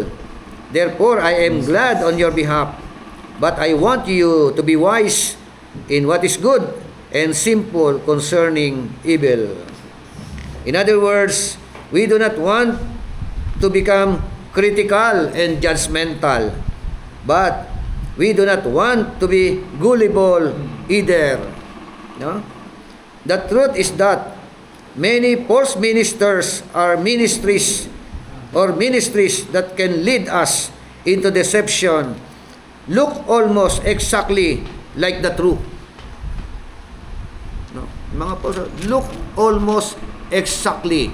Therefore I am glad on your behalf. But I want you to be wise in what is good and simple concerning evil. In other words, we do not want to become critical and judgmental, but we do not want to be gullible either. No? The truth is that many false ministers are ministries that can lead us into deception, look almost exactly like the truth. No? Mga false look almost exactly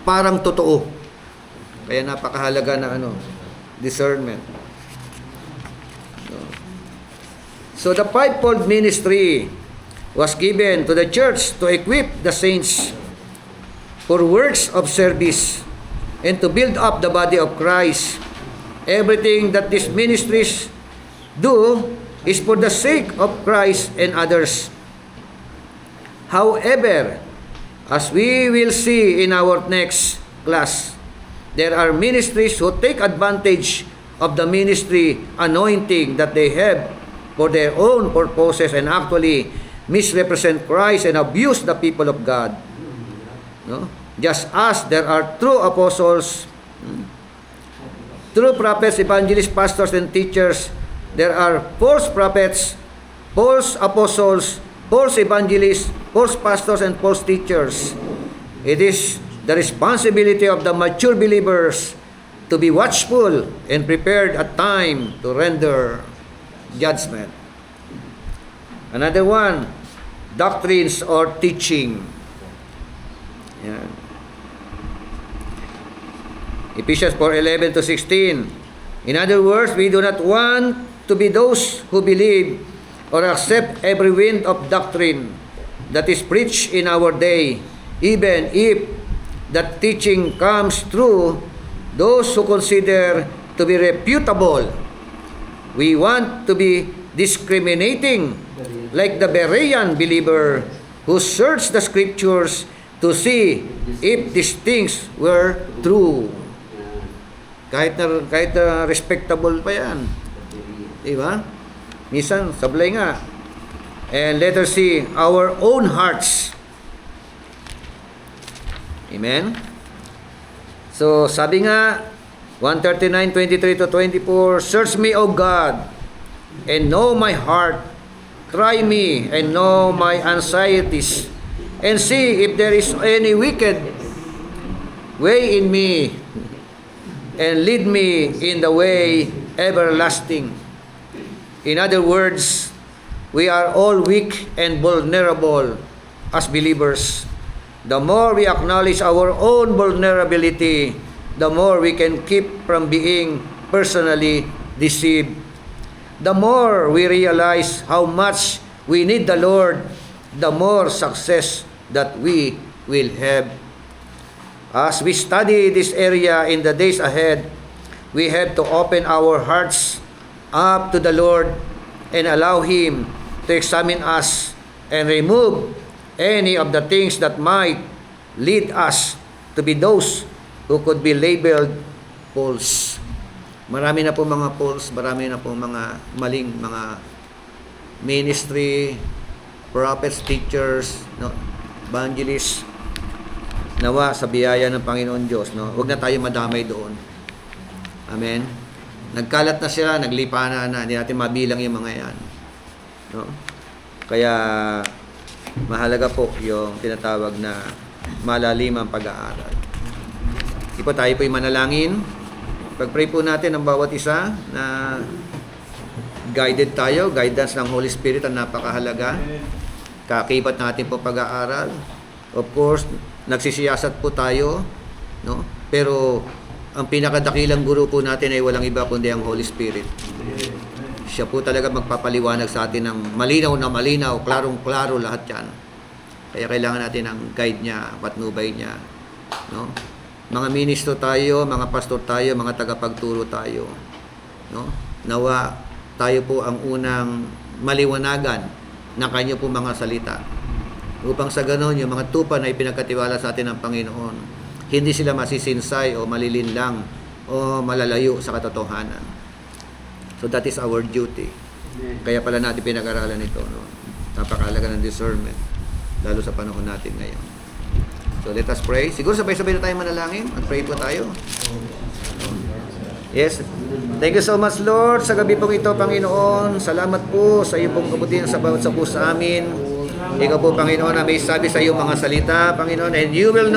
parang totoo. Kaya napakahalaga na discernment. No? So the fivefold ministry was given to the church to equip the saints for works of service and to build up the body of Christ. Everything that these ministries do is for the sake of Christ and others. However, as we will see in our next class, there are ministries who take advantage of the ministry anointing that they have for their own purposes and actually misrepresent Christ and abuse the people of God. No? Just as there are true apostles, true prophets, evangelists, pastors, and teachers, there are false prophets, false apostles, false evangelists, false pastors, and false teachers. It is the responsibility of the mature believers to be watchful and prepared at time to render judgment. Another one, doctrines or teaching. Yan. Ephesians 4:11 to 16. In other words, we do not want to be those who believe or accept every wind of doctrine that is preached in our day, even if that teaching comes through those who consider to be reputable. We want to be discriminating, like the Berean believer who searched the scriptures to see if these things were true. Kahit na respectable pa yan. Diba? Minsan, sablay nga. And let us see our own hearts. Amen? So, sabi nga, 139:23 to 24, search me, O God, and know my heart. Try me and know my anxieties, and see if there is any wicked way in me, and lead me in the way everlasting. In other words, we are all weak and vulnerable as believers. The more we acknowledge our own vulnerability, the more we can keep from being personally deceived. The more we realize how much we need the Lord, the more success that we will have. As we study this area in the days ahead, we have to open our hearts up to the Lord and allow Him to examine us and remove any of the things that might lead us to be those who could be labeled false. Marami na po mga false, marami na po mga maling mga ministry, prophets, teachers, no, evangelists. Nawa sa biyaya ng Panginoon Diyos, no, huwag na tayo madamay doon. Amen. Nagkalat na sila, naglipanan na, hindi natin mabilang yung mga yan. No? Kaya mahalaga po yung tinatawag na malalimang pag-aaral. Ipo tayo po'y manalangin. Pag-pray po natin ang bawat isa na guided tayo, guidance ng Holy Spirit ang napakahalaga. Kakibat natin po pag-aaral. Of course, nagsisiyasat po tayo, no? Pero ang pinakadakilang guro po natin ay walang iba kundi ang Holy Spirit. Siya po talaga magpapaliwanag sa atin ng malinaw na malinaw, klarong-klaro lahat yan. Kaya kailangan natin ng guide niya, patnubay niya, no? Mga ministro tayo, mga pastor tayo, mga tagapagturo tayo, no? Nawa tayo po ang unang maliwanagan ng kanyo po mga salita. Upang sa ganon, yung mga tupa na ipinagkatiwala sa atin ng Panginoon, hindi sila masisinsay o malilinlang o malalayo sa katotohanan. So that is our duty. Kaya pala natin pinag-aralan ito, no? Napakahalaga ng discernment, lalo sa panahon natin ngayon. So let us pray. Siguro sabay-sabay na tayo manalangin. Mag-pray po tayo. Yes. Thank you so much, Lord, sa gabi pong ito, Panginoon. Salamat po sa iyong pong kabutihan sa bawat sa amin. Ikaw po, Panginoon, na may sabi sa iyong mga salita, Panginoon, and you will know